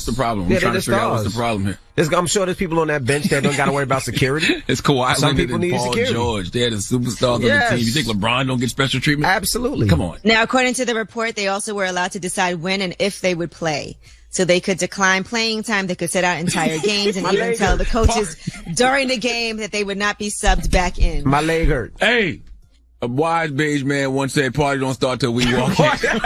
the problem? I'm trying to figure out what's the problem here. I'm sure there's people on that bench that don't got to worry about security. It's Kawhi Some Leonard people and need Paul security. George. They're the superstars of the team. You think LeBron don't get special treatment? Absolutely. Come on. Now, according to the report, they also were allowed to decide when and if they would play. So they could decline playing time. They could sit out entire games and even tell the coaches during the game that they would not be subbed back in. My leg hurt. Hey, a wise beige man once said, "Party don't start till we walk in."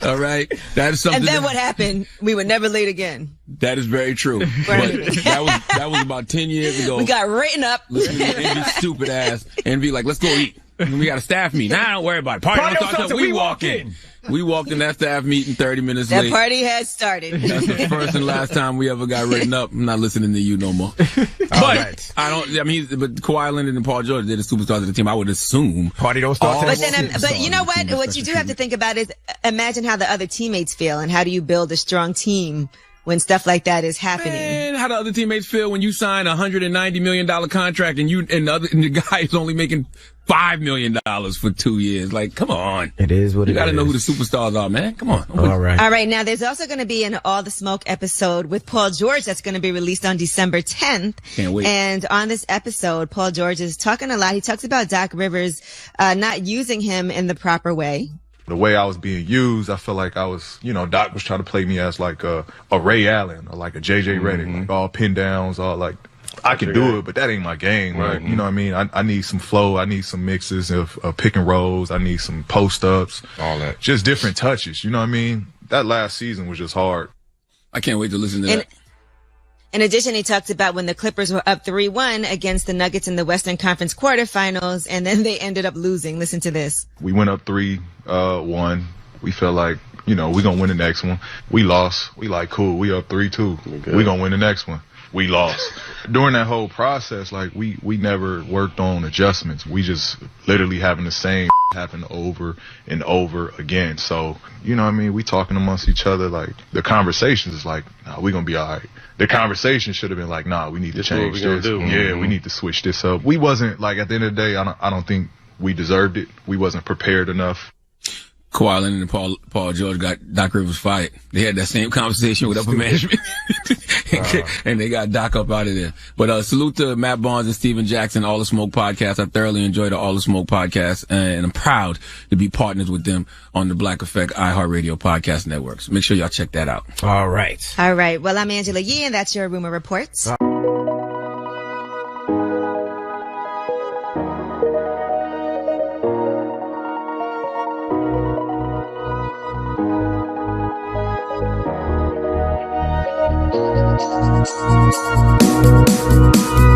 All right, that is something. And then what happened? We were never late again. That is very true. That was about 10 years ago. We got written up. Listen to Envy's stupid ass and be like, "Let's go eat." And we got a staff meeting. Nah, don't worry about it. Party don't start till we walk in. We walked in that staff meeting 30 minutes late. That party has started. That's the first and last time we ever got written up. I'm not listening to you no more. But Kawhi Leonard and Paul George, they're the superstars of the team. I would assume. Party don't start. But you know what? What you do have to think about is imagine how the other teammates feel, and how do you build a strong team when stuff like that is happening? Man, how do other teammates feel when you sign a $190 million contract and the guy is only making $5 million for 2 years? Like, come on. It is what it is. You gotta know who the superstars are, man. Come on. All right. All right. Now, there's also going to be an All the Smoke episode with Paul George that's going to be released on December 10th. Can't wait. And on this episode, Paul George is talking a lot. He talks about Doc Rivers not using him in the proper way. The way I was being used, I felt like I was, Doc was trying to play me as like a Ray Allen or like a JJ Redick, like all pin downs, all like, I can do it, but that ain't my game, right? You know what I mean? I need some flow. I need some mixes of pick and rolls. I need some post ups. All that. Just different touches. You know what I mean? That last season was just hard. I can't wait to listen to that. In addition, he talked about when the Clippers were up 3-1 against the Nuggets in the Western Conference quarterfinals, and then they ended up losing. Listen to this. We went up 3-1. We felt like, we're going to win the next one. We lost. We like, cool. We up 3-2. We going to win the next one. We lost. During that whole process, like, we never worked on adjustments. We just literally having the same happen over and over again. So, you know what I mean? We talking amongst each other, like, the conversations is like, nah, we gonna be all right. The conversation should have been like, nah, we need to change this. Yeah, we need to switch this up. We wasn't, like, at the end of the day, I don't think we deserved it. We wasn't prepared enough. Kawhi Leonard and Paul George got Doc Rivers fired. They had that same conversation with upper management. And they got Doc up out of there. But salute to Matt Barnes and Steven Jackson, All the Smoke podcast. I thoroughly enjoy the All the Smoke podcast, and I'm proud to be partners with them on the Black Effect iHeartRadio podcast networks. Make sure y'all check that out. All right. All right. Well, I'm Angela Yee, and that's your Rumor Reports. Thank you.